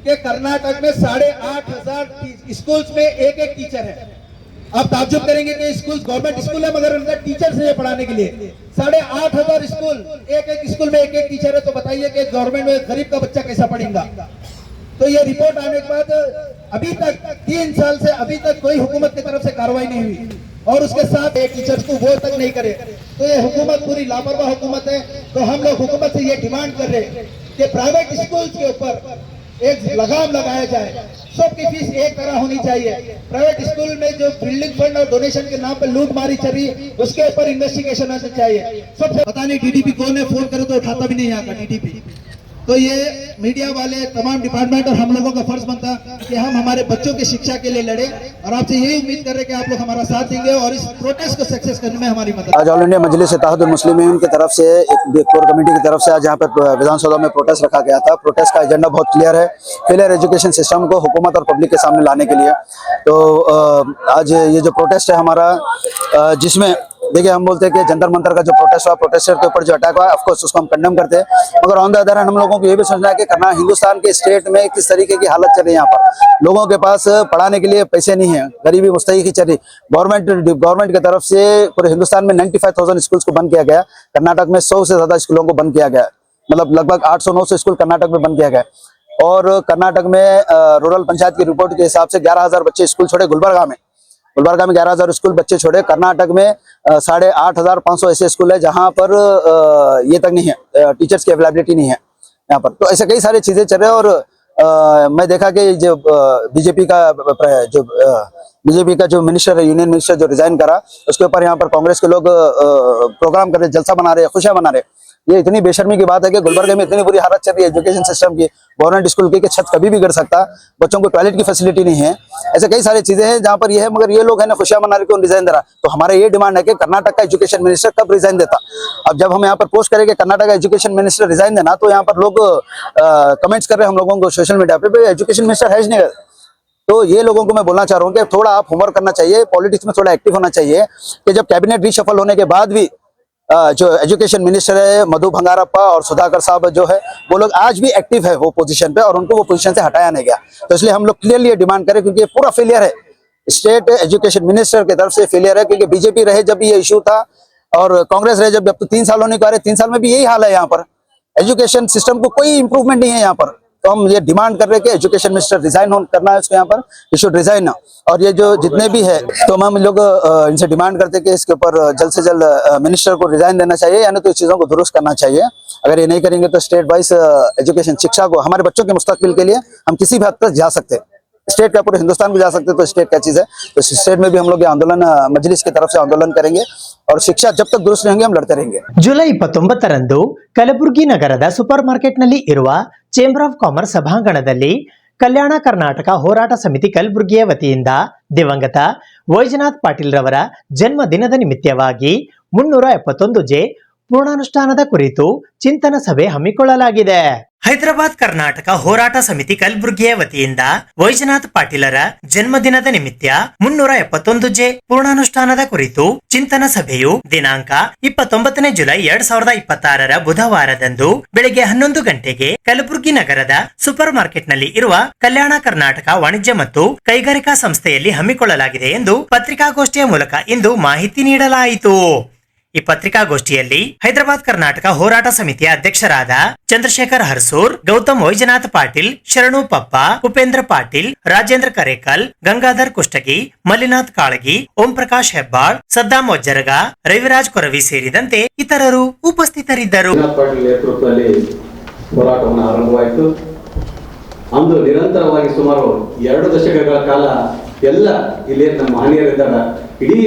Speaker 9: कि कर्नाटक में 8,500 स्कूल्स में एक टीचर है। आप ताज्जुब करेंगे कि स्कूल गवर्नमेंट स्कूल है मगर उनका टीचर्स है पढ़ाने के लिए। 8,500 स्कूल, एक स्कूल में एक टीचर है, तो बताइए कि गवर्नमेंट में गरीब का बच्चा कैसा पढ़ेगा। तो ये रिपोर्ट आने के बाद अभी तक 3 साल से अभी तक कोई हुकूमत की तरफ से कार्रवाई नहीं हुई और उसके साथ एक टीचर्स को वो तक नहीं करे। तो ये हुकूमत पूरी लापरवाह हुकूमत है। तो हम लोग हुकूमत से ये डिमांड कर रहे हैं कि प्राइवेट स्कूल के ऊपर एक लगाम लगाया जाए। सबकी फीस एक तरह होनी चाहिए। प्राइवेट स्कूल में जो बिल्डिंग फंड और डोनेशन के नाम पर लूट मारी चल रही है उसके ऊपर इन्वेस्टिगेशन होना चाहिए। सबसे पता नहीं DDP कौन है, फोन करे तो उठाता भी नहीं यहाँ का DDP। तो ये मीडिया वाले तमाम डिपार्टमेंट और हम लोगों का फर्ज बनता कि हम हमारे बच्चों की शिक्षा के लिए लड़े और आपसे यही उम्मीद कर रहे हैं कि आप लोग हमारा साथ देंगे और इस प्रोटेस्ट को सक्सेस करने में हमारी मदद।
Speaker 6: आज ऑल इंडिया मजलिस इत्तेहादुल मुस्लिमीन की तरफ से एक कोर कमेटी की तरफ से आज यहाँ पर विधानसभा में प्रोटेस्ट रखा गया था। प्रोटेस्ट का एजेंडा बहुत क्लियर है, फेलियर एजुकेशन सिस्टम को हुकूमत और पब्लिक के सामने लाने के लिए। तो आज ये जो प्रोटेस्ट है हमारा, जिसमें देखिए हम बोलते हैं कि जंतर मंतर का जो प्रोटेस्ट हुआ, प्रोटेस्टर के ऊपर जो अटैक हुआ, ऑफ कोर्स उसको हम कंडेम करते हैं, मगर ऑन द अदर हैंड हम लोगों को ये भी सोचना है कि करना हिंदुस्तान के स्टेट में किस तरीके की हालत चल रही है। यहाँ पर लोगों के पास पढ़ाने के लिए पैसे नहीं है, गरीबी मुस्तैकी चल रही। गवर्नमेंट की तरफ से पूरे हिंदुस्तान में 95,000 स्कूल्स को बंद किया गया। कर्नाटक में 100 से ज्यादा स्कूलों को बंद किया गया, मतलब लगभग 800-900 स्कूल कर्नाटक में बंद किया गया। और कर्नाटक में रूरल पंचायत की रिपोर्ट के हिसाब से 11,000 बच्चे स्कूल छोड़े। गुलबर्गा में 11,000 स्कूल बच्चे छोड़े। कर्नाटक में 8,500 ऐसे स्कूल है जहां पर ये तक नहीं है, टीचर्स की अवेलेबिलिटी नहीं है यहाँ पर। तो ऐसे कई सारी चीजें चल रहे हैं। और मैं देखा कि जो बीजेपी का जो मिनिस्टर है, यूनियन मिनिस्टर जो रिजाइन करा, उसके ऊपर यहाँ पर कांग्रेस के लोग प्रोग्राम कर रहे, जलसा बना रहे, खुशियां मना रहे। ये इतनी बेशर्मी की बात है कि गुलबर्गा में इतनी बुरी हालत चल रही है एजुकेशन सिस्टम की, गवर्नमेंट स्कूल की छत कभी भी गिर सकता, बच्चों को टॉयलेट की फैसिलिटी नहीं है। ऐसे कई सारी चीजें हैं जहां पर ये है, मगर ये लोग है ना खुशियां मना रहे कौन रिजाइन दे रहा। तो हमारा ये डिमांड है कि कर्नाटक का एजुकेशन मिनिस्टर कब रिजाइन देता। अब जब हम यहाँ पर पोस्ट करेंगे कर्नाटक का एजुकेशन मिनिस्टर रिजाइन देना, तो यहाँ पर लोग कमेंट्स कर रहे हैं हम लोगों को सोशल मीडिया पे, एजुकेशन मिनिस्टर है नहीं। तो ये लोगों को मैं बोलना चाह रहा हूँ कि थोड़ा आप होमवर्क करना चाहिए, पॉलिटिक्स में थोड़ा एक्टिव होना चाहिए कि जब कैबिनेट रीशफल होने के बाद भी जो एजुकेशन मिनिस्टर है मधु भंगारप्पा और सुधाकर साहब जो है वो लोग आज भी एक्टिव है वो पोजीशन पे, और उनको वो पोजीशन से हटाया नहीं गया। तो इसलिए हम लोग क्लियरली ये डिमांड करें, क्योंकि ये पूरा फेलियर है, स्टेट एजुकेशन मिनिस्टर की तरफ से फेलियर है। क्योंकि बीजेपी रहे जब भी ये इशू था और कांग्रेस रहे जब तो 3 साल होने को आ रहे, 3 साल में भी यही हाल है। यहाँ पर एजुकेशन सिस्टम को कोई इंप्रूवमेंट नहीं है यहाँ पर। तो हम ये डिमांड कर रहे हैं कि एजुकेशन मिनिस्टर रिजाइन करना है उसको, यहाँ पर ही शुड रिजाइन। और ये जो जितने भी है तो हम लोग इनसे डिमांड करते हैं कि इसके ऊपर जल्द से जल्द मिनिस्टर को रिजाइन देना चाहिए, यानी तो इस चीज़ों को दुरुस्त करना चाहिए। अगर ये नहीं करेंगे तो स्टेट वाइज एजुकेशन शिक्षा को, हमारे बच्चों के मुस्तकबिल के लिए हम किसी भी हद तक जा सकते हैं। स्टेट का पूरे हिंदुस्तान को जा सकते हैं, तो स्टेट क्या चीज़ है। तो स्टेट में भी हम लोग ये आंदोलन मजलिस की तरफ से आंदोलन करेंगे, और शिक्षा जब तक दुरुस्त रहेंगे हम लड़ते रहेंगे।
Speaker 5: ಜುಲೈ 29ರಂದು ಕಲಬುರಗಿ ನಗರದ ಸೂಪರ್ ಮಾರ್ಕೆಟ್ನಲ್ಲಿ ಇರುವ ಚೇಂಬರ್ ಆಫ್ ಕಾಮರ್ಸ್ ಸಭಾಂಗಣದಲ್ಲಿ ಕಲ್ಯಾಣ ಕರ್ನಾಟಕ ಹೋರಾಟ ಸಮಿತಿ ಕಲಬುರಗಿಯ ವತಿಯಿಂದ ದಿವಂಗತ ವೈಜನಾಥ್ ಪಾಟೀಲ್ ರವರ ಜನ್ಮ ದಿನದ ನಿಮಿತ್ತವಾಗಿ 371 ಪೂರ್ಣಾನುಷ್ಠಾನದ ಕುರಿತು ಚಿಂತನ ಸಭೆ ಹಮ್ಮಿಕೊಳ್ಳಲಾಗಿದೆ. ಹೈದರಾಬಾದ್ ಕರ್ನಾಟಕ ಹೋರಾಟ ಸಮಿತಿ ಕಲಬುರಗಿಯ ವತಿಯಿಂದ ವೈಜನಾಥ್ ಪಾಟೀಲರ ಜನ್ಮದಿನದ ನಿಮಿತ್ತ 371 ಪೂರ್ಣಾನುಷ್ಠಾನದ ಕುರಿತು ಚಿಂತನ ಸಭೆಯು ದಿನಾಂಕ 29 ಜುಲೈ 2026 ಬುಧವಾರದಂದು ಬೆಳಗ್ಗೆ 11 ಗಂಟೆಗೆ ಕಲಬುರಗಿ ನಗರದ ಸೂಪರ್ ಮಾರ್ಕೆಟ್ನಲ್ಲಿ ಇರುವ ಕಲ್ಯಾಣ ಕರ್ನಾಟಕ ವಾಣಿಜ್ಯ ಮತ್ತು ಕೈಗಾರಿಕಾ ಸಂಸ್ಥೆಯಲ್ಲಿ ಹಮ್ಮಿಕೊಳ್ಳಲಾಗಿದೆ ಎಂದು ಪತ್ರಿಕಾಗೋಷ್ಠಿಯ ಮೂಲಕ ಇಂದು ಮಾಹಿತಿ ನೀಡಲಾಯಿತು. ಈ ಪತ್ರಿಕಾಗೋಷ್ಠಿಯಲ್ಲಿ ಹೈದರಾಬಾದ್ ಕರ್ನಾಟಕ ಹೋರಾಟ ಸಮಿತಿಯ ಅಧ್ಯಕ್ಷರಾದ ಚಂದ್ರಶೇಖರ್ ಹರ್ಸೂರ್, ಗೌತಮ್ ವೈಜನಾಥ್ ಪಾಟೀಲ್, ಶರಣು ಪಪ್ಪ, ಉಪೇಂದ್ರ ಪಾಟೀಲ್, ರಾಜೇಂದ್ರ ಕರೇಕಲ್, ಗಂಗಾಧರ್ ಕುಷ್ಟಗಿ, ಮಲ್ಲಿನಾಥ್ ಕಾಳಗಿ, ಓಂ ಪ್ರಕಾಶ್ ಹೆಬ್ಬಾಳ್, ಸದ್ದಾಂ ಒಜ್ಜರಗ, ರವಿರಾಜ್ ಕೊರವಿ ಸೇರಿದಂತೆ ಇತರರು ಉಪಸ್ಥಿತರಿದ್ದರು.
Speaker 10: ಪಾಟೀಲ್ ನೇತೃತ್ವದಲ್ಲಿ ಹೋರಾಟವನ್ನು ಆರಂಭವಾಯಿತು. ಅಂದು ನಿರಂತರವಾಗಿ ಸುಮಾರು 2 ದಶಕಗಳ ಕಾಲ ಎಲ್ಲ ಇಲ್ಲಿ ನಮ್ಮ ಮಹನೀಯರಿದ್ದಾಗ ಇಡೀ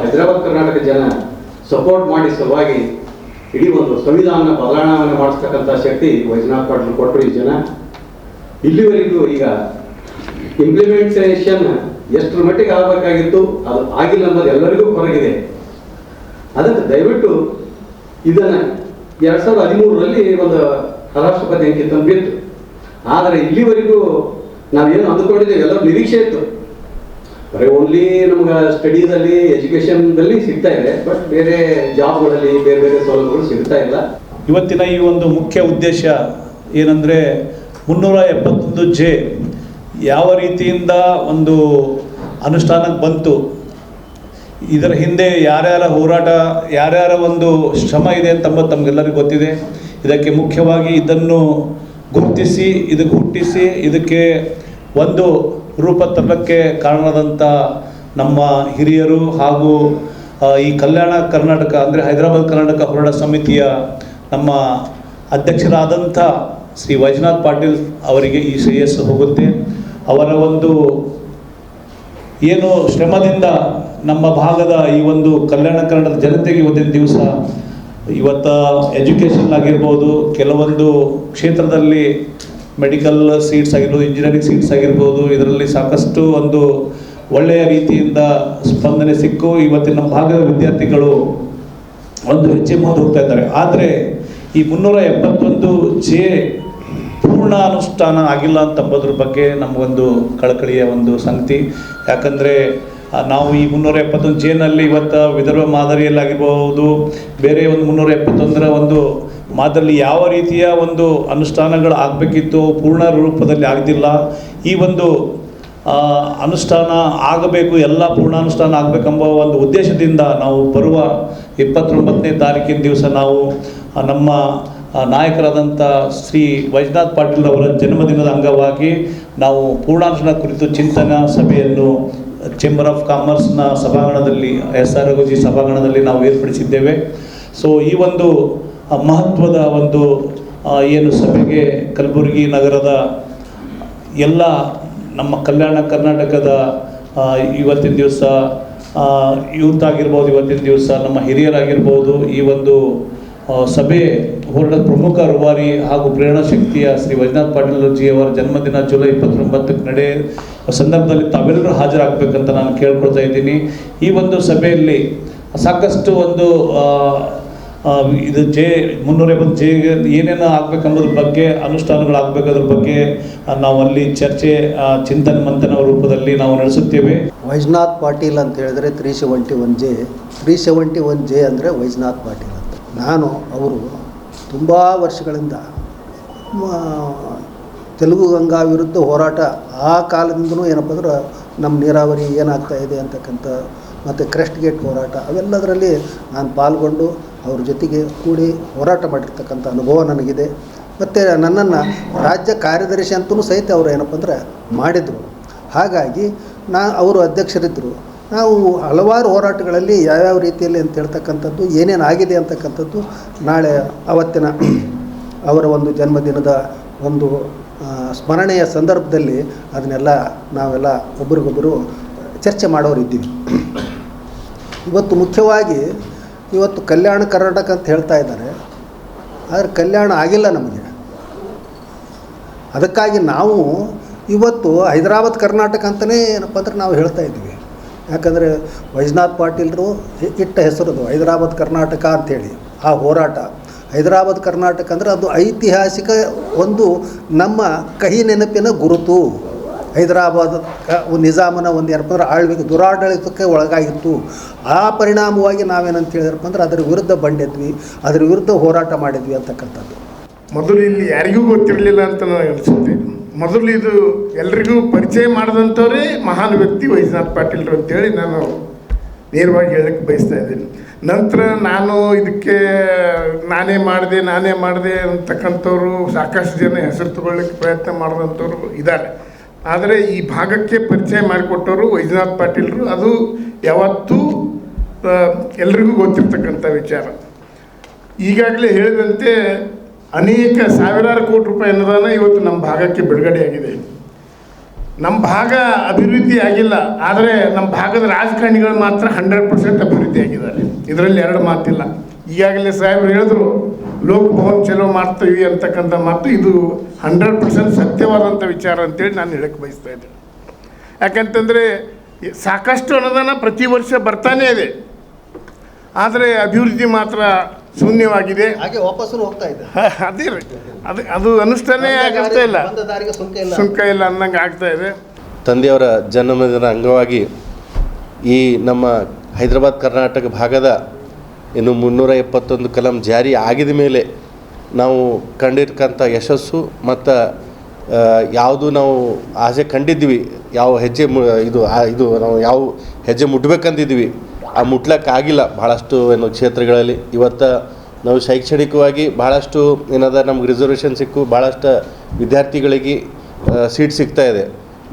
Speaker 10: ಹೈದರಾಬಾದ್ ಕರ್ನಾಟಕ ಜನ ಸಪೋರ್ಟ್ ಮಾಡಿ ಸಲುವಾಗಿ ಇಡೀ ಒಂದು ಸಂವಿಧಾನ ಬದಲಾವಣೆ ಮಾಡಿಸ್ತಕ್ಕಂಥ ಶಕ್ತಿ ವೈಜನಾಥ್ ಪಾಟೀಲ್ ಕೊಟ್ಟರು. ಈ ಜನ ಇಲ್ಲಿವರೆಗೂ ಈಗ ಇಂಪ್ಲಿಮೆಂಟೇಷನ್ ಎಷ್ಟರ ಮಟ್ಟಿಗೆ ಆಗಬೇಕಾಗಿತ್ತು ಅದು ಆಗಿಲ್ಲ ಅನ್ನೋದು ಎಲ್ಲರಿಗೂ ಹೊರಗಿದೆ. ಅದಕ್ಕೆ ದಯವಿಟ್ಟು ಇದನ್ನು 2013ರಲ್ಲಿ ಒಂದು ರಾಷ್ಟ್ರಪತಿ ಅಂಕಿತ ಬಿತ್ತು. ಆದರೆ ಇಲ್ಲಿವರೆಗೂ ನಾವೇನು ಅಂದುಕೊಂಡಿದ್ದೇವೆ ಎಲ್ಲರೂ ನಿರೀಕ್ಷೆ ಇತ್ತು, ಬರೀ ಓನ್ಲಿ ನಮ್ಗೆ ಸ್ಟಡೀಸಲ್ಲಿ ಎಜುಕೇಷನ್ದಲ್ಲಿ ಸಿಗ್ತಾ ಇದೆ, ಬಟ್ ಬೇರೆ ಜಾಬ್ಗಳಲ್ಲಿ ಬೇರೆ ಬೇರೆ ಸೌಲಭ್ಯಗಳು ಸಿಗ್ತಾ ಇಲ್ಲ.
Speaker 11: ಇವತ್ತಿನ ಈ ಒಂದು ಮುಖ್ಯ ಉದ್ದೇಶ ಏನಂದರೆ 371 ಯಾವ ರೀತಿಯಿಂದ ಒಂದು ಅನುಷ್ಠಾನಕ್ಕೆ ಬಂತು, ಇದರ ಹಿಂದೆ ಯಾರ್ಯಾರ ಹೋರಾಟ ಯಾರ್ಯಾರ ಒಂದು ಶ್ರಮ ಇದೆ ಅಂತ ತಮಗೆಲ್ಲರಿಗೂ ಗೊತ್ತಿದೆ. ಇದಕ್ಕೆ ಮುಖ್ಯವಾಗಿ ಇದನ್ನು ಗುರುತಿಸಿ ಇದಕ್ಕೆ ಹುಟ್ಟಿಸಿ ಇದಕ್ಕೆ ಒಂದು ರೂಪ ತರಲಿಕ್ಕೆ ಕಾರಣವಾದಂಥ ನಮ್ಮ ಹಿರಿಯರು ಹಾಗೂ ಈ ಕಲ್ಯಾಣ ಕರ್ನಾಟಕ ಅಂದರೆ ಹೈದರಾಬಾದ್ ಕರ್ನಾಟಕ ಹೋರಾಟ ಸಮಿತಿಯ ನಮ್ಮ ಅಧ್ಯಕ್ಷರಾದಂಥ ಶ್ರೀ ವೈಜನಾಥ್ ಪಾಟೀಲ್ ಅವರಿಗೆ ಈ ಶ್ರೇಯಸ್ಸು ಹೋಗುತ್ತೆ. ಅವರ ಒಂದು ಏನು ಶ್ರಮದಿಂದ ನಮ್ಮ ಭಾಗದ ಈ ಒಂದು ಕಲ್ಯಾಣ ಕರ್ನಾಟಕದ ಜನತೆಗೆ ಇವತ್ತಿನ ದಿವಸ ಎಜುಕೇಷನ್ ಆಗಿರ್ಬೋದು, ಕೆಲವೊಂದು ಕ್ಷೇತ್ರದಲ್ಲಿ ಮೆಡಿಕಲ್ ಸೀಟ್ಸ್ ಆಗಿರ್ಬೋದು, ಇಂಜಿನಿಯರಿಂಗ್ ಸೀಟ್ಸ್ ಆಗಿರ್ಬೋದು, ಇದರಲ್ಲಿ ಸಾಕಷ್ಟು ಒಂದು ಒಳ್ಳೆಯ ರೀತಿಯಿಂದ ಸ್ಪಂದನೆ ಸಿಕ್ಕು ಇವತ್ತಿನ ನಮ್ಮ ಭಾಗದ ವಿದ್ಯಾರ್ಥಿಗಳು ಒಂದು ಹೆಜ್ಜೆ ಮುಂದೆ ಹೋಗ್ತಾ ಇದ್ದಾರೆ. ಆದರೆ ಈ 371 ಪೂರ್ಣ ಅನುಷ್ಠಾನ ಆಗಿಲ್ಲ ಅಂತಂಬೋದ್ರ ಬಗ್ಗೆ ನಮಗೊಂದು ಕಳಕಳಿಯ ಒಂದು ಸಂಗತಿ. ಯಾಕಂದರೆ ನಾವು ಈ 371 ಇವತ್ತು ವಿದರ್ಭ ಮಾದರಿಯಲ್ಲಾಗಿರ್ಬೋದು, ಬೇರೆ ಒಂದು 371 ಒಂದು ಮಾದರಿಯಲ್ಲಿ ಯಾವ ರೀತಿಯ ಒಂದು ಅನುಷ್ಠಾನಗಳು ಆಗಬೇಕಿತ್ತು ಪೂರ್ಣ ರೂಪದಲ್ಲಿ ಆಗದಿಲ್ಲ. ಈ ಒಂದು ಅನುಷ್ಠಾನ ಆಗಬೇಕು, ಎಲ್ಲ ಪೂರ್ಣಾನುಷ್ಠಾನ ಆಗಬೇಕೆಂಬ ಒಂದು ಉದ್ದೇಶದಿಂದ ನಾವು ಬರುವ 29ನೇ ತಾರೀಕಿನ ದಿವಸ ನಾವು ನಮ್ಮ ನಾಯಕರಾದಂಥ ಶ್ರೀ ವೈಜನಾಥ್ ಪಾಟೀಲ್ ಅವರ ಜನ್ಮದಿನದ ಅಂಗವಾಗಿ ನಾವು ಪೂರ್ಣಾನುಷ್ಠಾನ ಕುರಿತು ಚಿಂತನಾ ಸಭೆಯನ್ನು ಚೇಂಬರ್ ಆಫ್ ಕಾಮರ್ಸ್ನ ಸಭಾಂಗಣದಲ್ಲಿ SROG ಸಭಾಂಗಣದಲ್ಲಿ ನಾವು ಏರ್ಪಡಿಸಿದ್ದೇವೆ. ಸೊ ಈ ಒಂದು ಮಹತ್ವದ ಒಂದು ಏನು ಸಭೆಗೆ ಕಲಬುರಗಿ ನಗರದ ಎಲ್ಲ ನಮ್ಮ ಕಲ್ಯಾಣ ಕರ್ನಾಟಕದ ಇವತ್ತಿನ ದಿವಸ ಯೂತ್ ಆಗಿರ್ಬೋದು, ಇವತ್ತಿನ ದಿವಸ ನಮ್ಮ ಹಿರಿಯರಾಗಿರ್ಬೋದು, ಈ ಒಂದು ಸಭೆ ಹೋರಾಟದ ಪ್ರಮುಖ ರೂವಾರಿ ಹಾಗೂ ಪ್ರೇರಣಾ ಶಕ್ತಿಯ ಶ್ರೀ ವೈಜನಾಥ್ ಪಾಟೀಲ್ ಅವರ ಜನ್ಮದಿನ ಜುಲೈ 29ಕ್ಕೆ ನಡೆಯುವ ಸಂದರ್ಭದಲ್ಲಿ ತಾವೆಲ್ಲರೂ ಹಾಜರಾಗಬೇಕಂತ ನಾನು ಕೇಳ್ಕೊಳ್ತಾ ಇದ್ದೀನಿ. ಈ ಒಂದು ಸಭೆಯಲ್ಲಿ ಸಾಕಷ್ಟು ಒಂದು ಇದು ಜೆ 350 ಜೆ ಏನೇನು ಆಗ್ಬೇಕನ್ನೋದ್ರ ಬಗ್ಗೆ ಅನುಷ್ಠಾನಗಳಾಗಬೇಕಾದ್ರ ಬಗ್ಗೆ ನಾವು ಅಲ್ಲಿ ಚರ್ಚೆ ಚಿಂತನೆ ಮಂಥನ ರೂಪದಲ್ಲಿ ನಾವು ನಡೆಸುತ್ತೇವೆ.
Speaker 12: ವೈಜನಾಥ್ ಪಾಟೀಲ್ ಅಂತ ಹೇಳಿದ್ರೆ 371 ಜೆ ಅಂದರೆ ವೈಜನಾಥ್ ಪಾಟೀಲ್ ಅಂತ. ನಾನು ಅವರು ತುಂಬ ವರ್ಷಗಳಿಂದ ತೆಲುಗು ಗಂಗಾ ವಿರುದ್ಧ ಹೋರಾಟ ಆ ಕಾಲದಿಂದನೂ ಏನಪ್ಪ ಅಂದ್ರೆ ನಮ್ಮ ನೀರಾವರಿ ಏನಾಗ್ತಾ ಇದೆ ಅಂತಕ್ಕಂಥ ಮತ್ತು ಕ್ರೆಸ್ಟ್ ಗೇಟ್ ಹೋರಾಟ ಅವೆಲ್ಲದರಲ್ಲಿ ನಾನು ಪಾಲ್ಗೊಂಡು ಅವ್ರ ಜೊತೆಗೆ ಕೂಡಿ ಹೋರಾಟ ಮಾಡಿರ್ತಕ್ಕಂಥ ಅನುಭವ ನನಗಿದೆ. ಮತ್ತು ನನ್ನನ್ನು ರಾಜ್ಯ ಕಾರ್ಯದರ್ಶಿ ಅಂತಲೂ ಸಹಿತ ಅವರು ಏನಪ್ಪ ಅಂದ್ರೆ ಮಾಡಿದರು. ಹಾಗಾಗಿ ಅವರು ಅಧ್ಯಕ್ಷರಿದ್ದರು. ನಾವು ಹಲವಾರು ಹೋರಾಟಗಳಲ್ಲಿ ಯಾವ್ಯಾವ ರೀತಿಯಲ್ಲಿ ಅಂತ ಹೇಳ್ತಕ್ಕಂಥದ್ದು ಏನೇನು ಆಗಿದೆ ಅಂತಕ್ಕಂಥದ್ದು ನಾಳೆ ಅವತ್ತಿನ ಅವರ ಒಂದು ಜನ್ಮದಿನದ ಒಂದು ಸ್ಮರಣೆಯ ಸಂದರ್ಭದಲ್ಲಿ ಅದನ್ನೆಲ್ಲ ನಾವೆಲ್ಲ ಒಬ್ರಿಗೊಬ್ಬರು ಚರ್ಚೆ ಮಾಡೋರಿದ್ದೀವಿ. ಇವತ್ತು ಮುಖ್ಯವಾಗಿ ಇವತ್ತು ಕಲ್ಯಾಣ ಕರ್ನಾಟಕ ಅಂತ ಹೇಳ್ತಾ ಇದ್ದಾರೆ, ಆದರೆ ಕಲ್ಯಾಣ ಆಗಿಲ್ಲ ನಮಗೆ. ಅದಕ್ಕಾಗಿ ನಾವು ಇವತ್ತು ಹೈದರಾಬಾದ್ ಕರ್ನಾಟಕ ಅಂತಲೇ ಏನಪ್ಪ ಅಂದ್ರೆ ನಾವು ಹೇಳ್ತಾ ಇದ್ದೀವಿ. ಯಾಕಂದರೆ ವೈಜನಾಥ್ ಪಾಟೀಲರು ಇಟ್ಟ ಹೆಸರದು ಹೈದರಾಬಾದ್ ಕರ್ನಾಟಕ ಅಂಥೇಳಿ. ಆ ಹೋರಾಟ ಹೈದರಾಬಾದ್ ಕರ್ನಾಟಕ ಅಂದರೆ ಅದು ಐತಿಹಾಸಿಕ ಒಂದು ನಮ್ಮ ಕಹಿ ನೆನಪಿನ ಗುರುತು. ಹೈದರಾಬಾದ್ ನಿಜಾಮನ ಒಂದು ಏನಪ್ಪ ಅಂದ್ರೆ ಆಳ್ವಿಕೆ ದುರಾಡಳಿತಕ್ಕೆ ಒಳಗಾಗಿತ್ತು. ಆ ಪರಿಣಾಮವಾಗಿ ನಾವೇನಂತ ಹೇಳಿದ್ರಪ್ಪ ಅಂದ್ರೆ ಅದರ ವಿರುದ್ಧ ಬಂದಿದ್ವಿ, ಅದರ ವಿರುದ್ಧ ಹೋರಾಟ ಮಾಡಿದ್ವಿ ಅಂತಕ್ಕಂಥದ್ದು.
Speaker 13: ಮೊದಲು ಇಲ್ಲಿ ಯಾರಿಗೂ ಗೊತ್ತಿರಲಿಲ್ಲ ಅಂತ ನನಗೆ ಅನಿಸುತ್ತೆ. ಮೊದಲು ಇದು ಎಲ್ರಿಗೂ ಪರಿಚಯ ಮಾಡಿದಂಥವರೇ ಮಹಾನ್ ವ್ಯಕ್ತಿ ವೈಜನಾಥ್ ಪಾಟೀಲ್ರು ಅಂತೇಳಿ ನಾನು ನೇರವಾಗಿ ಹೇಳಕ್ಕೆ ಬಯಸ್ತಾ ಇದ್ದೀನಿ. ನಂತರ ನಾನು ಇದಕ್ಕೆ ನಾನೇ ಮಾಡಿದೆ ಅಂತಕ್ಕಂಥವ್ರು ಸಾಕಷ್ಟು ಜನ ಹೆಸರು ತಗೊಳ್ಳೋಕ್ಕೆ ಪ್ರಯತ್ನ ಮಾಡಿದಂಥವ್ರು ಇದ್ದಾರೆ. ಆದರೆ ಈ ಭಾಗಕ್ಕೆ ಪರಿಚಯ ಮಾಡಿಕೊಟ್ಟವರು ವೈಜನಾಥ್ ಪಾಟೀಲ್ರು. ಅದು ಯಾವತ್ತೂ ಎಲ್ರಿಗೂ ಗೊತ್ತಿರ್ತಕ್ಕಂಥ ವಿಚಾರ. ಈಗಾಗಲೇ ಹೇಳಿದಂತೆ ಅನೇಕ ಸಾವಿರಾರು ಕೋಟಿ ರೂಪಾಯಿ ಅನುದಾನ ಇವತ್ತು ನಮ್ಮ ಭಾಗಕ್ಕೆ ಬಿಡುಗಡೆಯಾಗಿದೆ. ನಮ್ಮ ಭಾಗ ಅಭಿವೃದ್ಧಿ ಆಗಿಲ್ಲ, ಆದರೆ ನಮ್ಮ ಭಾಗದ ರಾಜಕಾರಣಿಗಳು ಮಾತ್ರ 100% ಅಭಿವೃದ್ಧಿ ಆಗಿದ್ದಾರೆ. ಇದರಲ್ಲಿ ಎರಡು ಮಾತಿಲ್ಲ. ಈಗಾಗಲೇ ಸಾಹೇಬರು ಹೇಳಿದ್ರು ಲೋಕಭವನ್ ಚಲೋ ಮಾಡ್ತೀವಿ ಅಂತಕ್ಕಂಥ ಮಾತು ಇದು 100% ಸತ್ಯವಾದಂಥ ವಿಚಾರ ಅಂತೇಳಿ ನಾನು ಹೇಳಕ್ಕೆ ಬಯಸ್ತಾ ಇದ್ದೇನೆ. ಯಾಕಂತಂದರೆ ಸಾಕಷ್ಟು ಅನುದಾನ ಪ್ರತಿ ವರ್ಷ ಬರ್ತಾನೇ ಇದೆ, ಆದರೆ ಅಭಿವೃದ್ಧಿ ಮಾತ್ರ ಶೂನ್ಯವಾಗಿದೆ.
Speaker 12: ಹಾಗೆ ವಾಪಸ್ಸು ಹೋಗ್ತಾ ಇದೆ.
Speaker 13: ಅದೇ ಅದು ಅನುಷ್ಠಾನ ಆಗ್ತಾ ಇಲ್ಲ, ಸುಂಕ ಇಲ್ಲ ಅನ್ನಂಗೆ ಆಗ್ತಾ ಇದೆ.
Speaker 14: ತಂದೆಯವರ ಜನ್ಮದಿನ ಅಂಗವಾಗಿ ಈ ನಮ್ಮ ಹೈದರಾಬಾದ್ ಕರ್ನಾಟಕ ಭಾಗದ ಇನ್ನು 371 ಕಲಂ ಜಾರಿ ಆಗಿದ ಮೇಲೆ ನಾವು ಕಂಡಿರ್ತಕ್ಕಂಥ ಯಶಸ್ಸು ಮತ್ತು ಯಾವುದು ನಾವು ಆಸೆ ಕಂಡಿದ್ವಿ, ಯಾವ ಹೆಜ್ಜೆ ಇದು ನಾವು ಯಾವ ಹೆಜ್ಜೆ ಮುಟ್ಬೇಕಂದಿದ್ವಿ ಆ ಮುಟ್ಲಕ್ಕಾಗಿಲ್ಲ ಭಾಳಷ್ಟು ಕ್ಷೇತ್ರಗಳಲ್ಲಿ. ಇವತ್ತು ನಾವು ಶೈಕ್ಷಣಿಕವಾಗಿ ಭಾಳಷ್ಟು ನಮ್ಗೆ ರಿಸರ್ವೇಷನ್ ಸಿಕ್ಕು, ಭಾಳಷ್ಟು ವಿದ್ಯಾರ್ಥಿಗಳಿಗೆ ಸೀಟ್ ಸಿಗ್ತಾ ಇದೆ.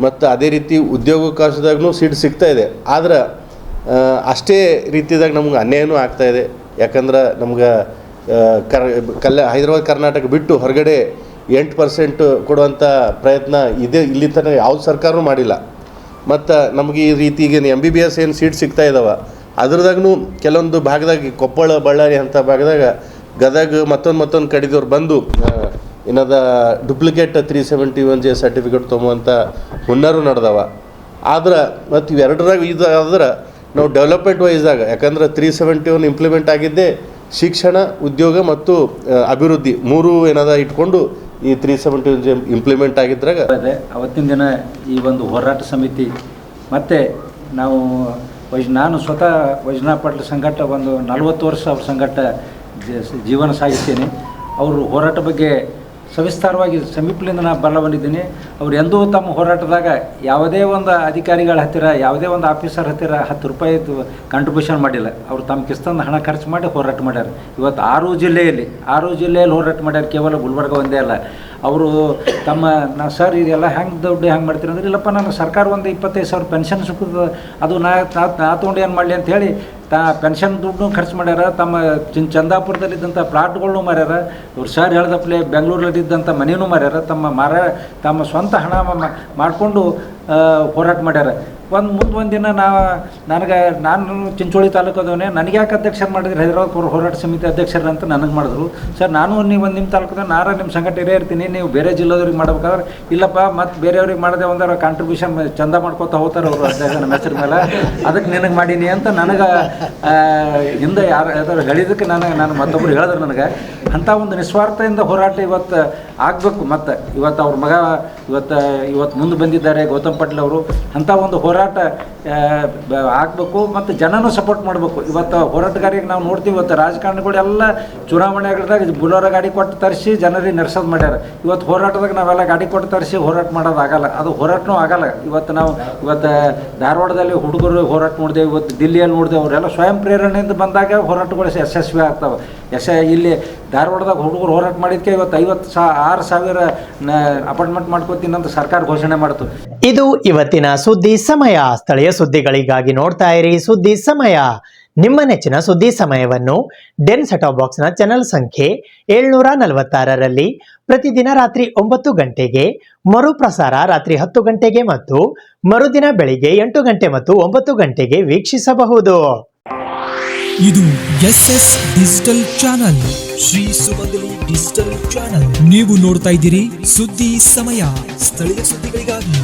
Speaker 14: ಮತ್ತು ಅದೇ ರೀತಿ ಉದ್ಯೋಗಾವಕಾಶದಾಗೂ ಸೀಟ್ ಸಿಗ್ತಾ ಇದೆ. ಆದ್ರೆ ಅಷ್ಟೇ ರೀತಿಯಾಗಿ ನಮ್ಗೆ ಅನ್ಯಾಯನೂ ಆಗ್ತಾಯಿದೆ. ಯಾಕಂದ್ರೆ ನಮ್ಗೆ ಹೈದರಾಬಾದ್ ಕರ್ನಾಟಕ ಬಿಟ್ಟು ಹೊರಗಡೆ 8% ಕೊಡುವಂಥ ಪ್ರಯತ್ನ ಇದೆ, ಇಲ್ಲಿ ತನಕ ಯಾವ ಸರ್ಕಾರವೂ ಮಾಡಿಲ್ಲ. ಮತ್ತು ನಮಗೆ ಈ ರೀತಿ ಈಗ MBBS ಏನು ಸೀಟ್ ಸಿಗ್ತಾ ಇದ್ದಾವೆ ಅದ್ರದಾಗೂ ಕೆಲವೊಂದು ಭಾಗದಾಗ ಕೊಪ್ಪಳ ಬಳ್ಳಾರಿ ಅಂಥ ಭಾಗದಾಗ ಗದಗ ಮತ್ತೊಂದು ಕಡಿದವ್ರು ಬಂದು ಡುಪ್ಲಿಕೇಟ್ 371 ಜೆ ಸರ್ಟಿಫಿಕೇಟ್ ತೊಗೊಂಬಂಥ ಹುನ್ನಾರು ನಡೆದವ. ಆದ್ರೆ ಮತ್ತು ಇವೆರಡರಾಗ ಇದಾದ್ರೆ ನಾವು ಡೆವಲಪ್ಮೆಂಟ್ ವೈಸಾಗ ಯಾಕಂದ್ರೆ 371 ಇಂಪ್ಲಿಮೆಂಟ್ ಆಗಿದ್ದೇ ಶಿಕ್ಷಣ, ಉದ್ಯೋಗ ಮತ್ತು ಅಭಿವೃದ್ಧಿ ಮೂರು ಇಟ್ಕೊಂಡು ಈ 371 ಜೆ ಇಂಪ್ಲಿಮೆಂಟ್ ಆಗಿದ್ರಾಗ
Speaker 15: ಅವತ್ತಿನ ದಿನ ಈ ಒಂದು ಹೋರಾಟ ಸಮಿತಿ ಮತ್ತು ನಾನು ಸ್ವತಃ ವೈಜನಾಥ್ ಪಾಟೀಲ್ ಸಂಘಟ ಒಂದು 40 ವರ್ಷ ಅವ್ರ ಸಂಘಟ ಜೀವನ ಸಾಗಿದ್ದೇನೆ. ಅವರು ಹೋರಾಟ ಬಗ್ಗೆ ಸವಿಸ್ತಾರವಾಗಿ ಸಮೀಪದಿಂದ ನಾನು ಬಲ್ಲ ಬಂದಿದ್ದೀನಿ. ಅವ್ರು ಎಂದೂ ತಮ್ಮ ಹೋರಾಟದಾಗ ಯಾವುದೇ ಒಂದು ಅಧಿಕಾರಿಗಳ ಹತ್ತಿರ ಯಾವುದೇ ಒಂದು ಆಫೀಸರ್ ಹತ್ತಿರ 10 ರೂಪಾಯಿ ಕಾಂಟ್ರಿಬ್ಯೂಷನ್ ಮಾಡಿಲ್ಲ. ಅವರು ತಮ್ಮ ಕಿಸ್ತಂದು ಹಣ ಖರ್ಚು ಮಾಡಿ ಹೋರಾಟ ಮಾಡ್ಯಾರ. ಇವತ್ತು 6 ಜಿಲ್ಲೆಯಲ್ಲಿ ಹೋರಾಟ ಮಾಡ್ಯಾರ. ಕೇವಲ ಗುಲ್ಬರ್ಗ ಒಂದೇ ಅಲ್ಲ. ಅವರು ಸರ್ ಇದೆಲ್ಲ ಹೆಂಗೆ ದುಡ್ಡು ಹೆಂಗೆ ಮಾಡ್ತೀರಿ ಅಂದ್ರೆ, ಇಲ್ಲಪ್ಪ ನಾನು ಸರ್ಕಾರ ಒಂದು 25,000 ಪೆನ್ಷನ್ ಸಿಗ್ತದೆ, ಅದು ನಾ ತೊಗೊಂಡು ಏನು ಮಾಡಲಿ ಅಂಥೇಳಿ ಪೆನ್ಷನ್ ದುಡ್ಡು ಖರ್ಚು ಮಾಡ್ಯಾರ. ತಮ್ಮ ಚಂದಾಪುರದಲ್ಲಿದ್ದಂಥ ಪ್ಲಾಟ್ಗಳನ್ನೂ ಮಾರ್ಯಾರ. ಇವ್ರು ಸರ್ ಹೇಳ್ದಪ್ಲೆ ಬೆಂಗಳೂರಲ್ಲಿದ್ದಂಥ ಮನೆಯೂ ಮಾರ್ಯಾರ. ತಮ್ಮ ಸ್ವಂತ ಹಣ ಮಾಡಿಕೊಂಡು ಹೋರಾಟ ಮಾಡ್ಯಾರ. ಮುಂದಿನ ನಾನು ಚಿಂಚೋಳಿ ತಾಲೂಕದವನೇ, ನನಗೆ ಯಾಕೆ ಅಧ್ಯಕ್ಷರು ಮಾಡಿದ್ರೆ ಹೈದರಾಬಾದ್ ಹೋರಾಟ ಸಮಿತಿ ಅಧ್ಯಕ್ಷರು ಅಂತ ನನಗೆ ಮಾಡಿದ್ರು. ಸರ್ ನಾನು ನೀವು ನಿಮ್ಮ ತಾಲೂಕದ ನಿಮ್ಮ ಸಂಘಟನೆ ಇರ್ತೀನಿ, ನೀವು ಬೇರೆ ಜಿಲ್ಲೆದವ್ರಿಗೆ ಮಾಡ್ಬೇಕಾದ್ರೆ ಇಲ್ಲಪ್ಪ ಮತ್ತು ಬೇರೆಯವ್ರಿಗೆ ಮಾಡದೆ ಒಂದರ ಕಾಂಟ್ರಿಬ್ಯೂಷನ್ ಚಂದ ಮಾಡ್ಕೋತಾ ಹೋಗ್ತಾರೆ ಅವರು ಅಧ್ಯಕ್ಷ ನಮ್ಮ ಹೆಸರು ಮೇಲೆ, ಅದಕ್ಕೆ ನಿನಗೆ ಮಾಡೀನಿ ಅಂತ ನನಗೆ ಹಿಂದೆ ಯಾರು ಹೇಳಿದಕ್ಕೆ ನಾನು ಮತ್ತೊಬ್ಬರು ಹೇಳಿದ್ರು ನನಗೆ. ಅಂಥ ಒಂದು ನಿಸ್ವಾರ್ಥದಿಂದ ಹೋರಾಟ ಇವತ್ತು ಆಗಬೇಕು. ಮತ್ತು ಇವತ್ತು ಅವ್ರ ಮಗ ಇವತ್ತು ಮುಂದೆ ಬಂದಿದ್ದಾರೆ ಗೌತಮ್ ಪಾಟೀಲ್ ಅವರು. ಅಂಥ ಒಂದು ಹೋರಾಟ ಆಗಬೇಕು ಮತ್ತು ಜನನೂ ಸಪೋರ್ಟ್ ಮಾಡಬೇಕು. ಇವತ್ತು ಹೋರಾಟಗಾರಿಗೆ ನಾವು ನೋಡ್ತೀವಿ, ಇವತ್ತು ರಾಜಕಾರಣಿಗಳೆಲ್ಲ ಚುನಾವಣೆಗಳದಾಗ ಬುಲೋರ ಗಾಡಿ ಕೊಟ್ಟು ತರಿಸಿ ಜನರಿಗೆ ನಡೆಸೋದು ಮಾಡ್ಯಾರ. ಇವತ್ತು ಹೋರಾಟದಾಗ ನಾವೆಲ್ಲ ಗಾಡಿ ಕೊಟ್ಟು ತರಿಸಿ ಹೋರಾಟ ಮಾಡೋದು ಆಗಲ್ಲ, ಅದು ಹೋರಾಟನೂ ಆಗಲ್ಲ. ಇವತ್ತು ಧಾರವಾಡದಲ್ಲಿ ಹುಡುಗರು ಹೋರಾಟ ನೋಡಿದೆವು, ಇವತ್ತು ದಿಲ್ಲಿಯಲ್ಲಿ ನೋಡಿದೆವು, ಅವರೆಲ್ಲ ಸ್ವಯಂ ಪ್ರೇರಣೆಯಿಂದ ಬಂದಾಗ ಹೋರಾಟಗಳು ಯಶಸ್ವಿ ಆಗ್ತವೆ. ಇಲ್ಲಿ ಧಾರವಾಡದಾಗ ಹುಡುಗರು ಹೋರಾಟ ಮಾಡಿದ್ಕೆ ಇವತ್ತು 56,000 ಅಪಾರ್ಟ್ಮೆಂಟ್ ಮಾಡ್ಕೋತೀನಿ ಅಂತ ಸರ್ಕಾರ ಘೋಷಣೆ ಮಾಡ್ತು.
Speaker 5: ಇದು ಇವತ್ತಿನ ಸುದ್ದಿ ಸಮಯ. ಸ್ಥಳೀಯ ಸುದ್ದಿಗಳಿಗಾಗಿ ನೋಡ್ತಾ ಇರಿ ಸುದ್ದಿ ಸಮಯ. ನಿಮ್ಮ ನೆಚ್ಚಿನ ಸುದ್ದಿ ಸಮಯವನ್ನು ಡೆನ್ ಸೆಟಾಪ್ ಬಾಕ್ಸ್ನ ಚಾನೆಲ್ ಸಂಖ್ಯೆ 746ರಲ್ಲಿ ಪ್ರತಿದಿನ ರಾತ್ರಿ 9 ಗಂಟೆಗೆ, ಮರುಪ್ರಸಾರ ರಾತ್ರಿ 10 ಗಂಟೆಗೆ ಮತ್ತು ಮರುದಿನ ಬೆಳಿಗ್ಗೆ 8 ಗಂಟೆ ಮತ್ತು 9 ಗಂಟೆಗೆ ವೀಕ್ಷಿಸಬಹುದು.
Speaker 1: ಇದು SS ಡಿಜಿಟಲ್ ಚಾನಲ್, ಶ್ರೀ ಸುಮಂಗಲಿ ಡಿಜಿಟಲ್ ಚಾನಲ್. ನೀವು ನೋಡ್ತಾ ಇದ್ದೀರಿ ಸುದ್ದಿ ಸಮಯ, ಸ್ಥಳೀಯ ಸುದ್ದಿಗಳಿಗಾಗಿ.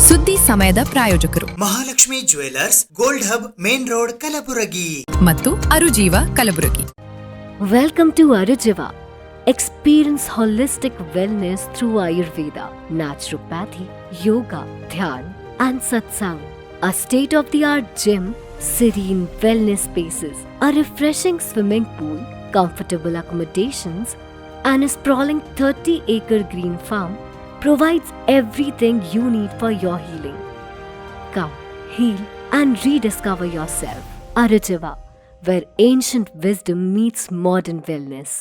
Speaker 2: ಸುದ್ದಿ ಸಮಯದ ಪ್ರಾಯೋಜಕರು
Speaker 3: Mahalakshmi jewellers, gold hub, main road, Kalaburagi
Speaker 2: ಮತ್ತು ಅರುಜೀವ Kalaburagi.
Speaker 4: Welcome to Arujiva. Experience holistic wellness through Ayurveda, naturopathy, yoga, dhyan, and satsang. A state-of-the-art gym, serene wellness spaces, a refreshing swimming pool, comfortable accommodations, and a sprawling 30-acre green farm provides everything you need for your healing. Come, heal, and rediscover yourself. Arujiva, where ancient wisdom meets modern wellness.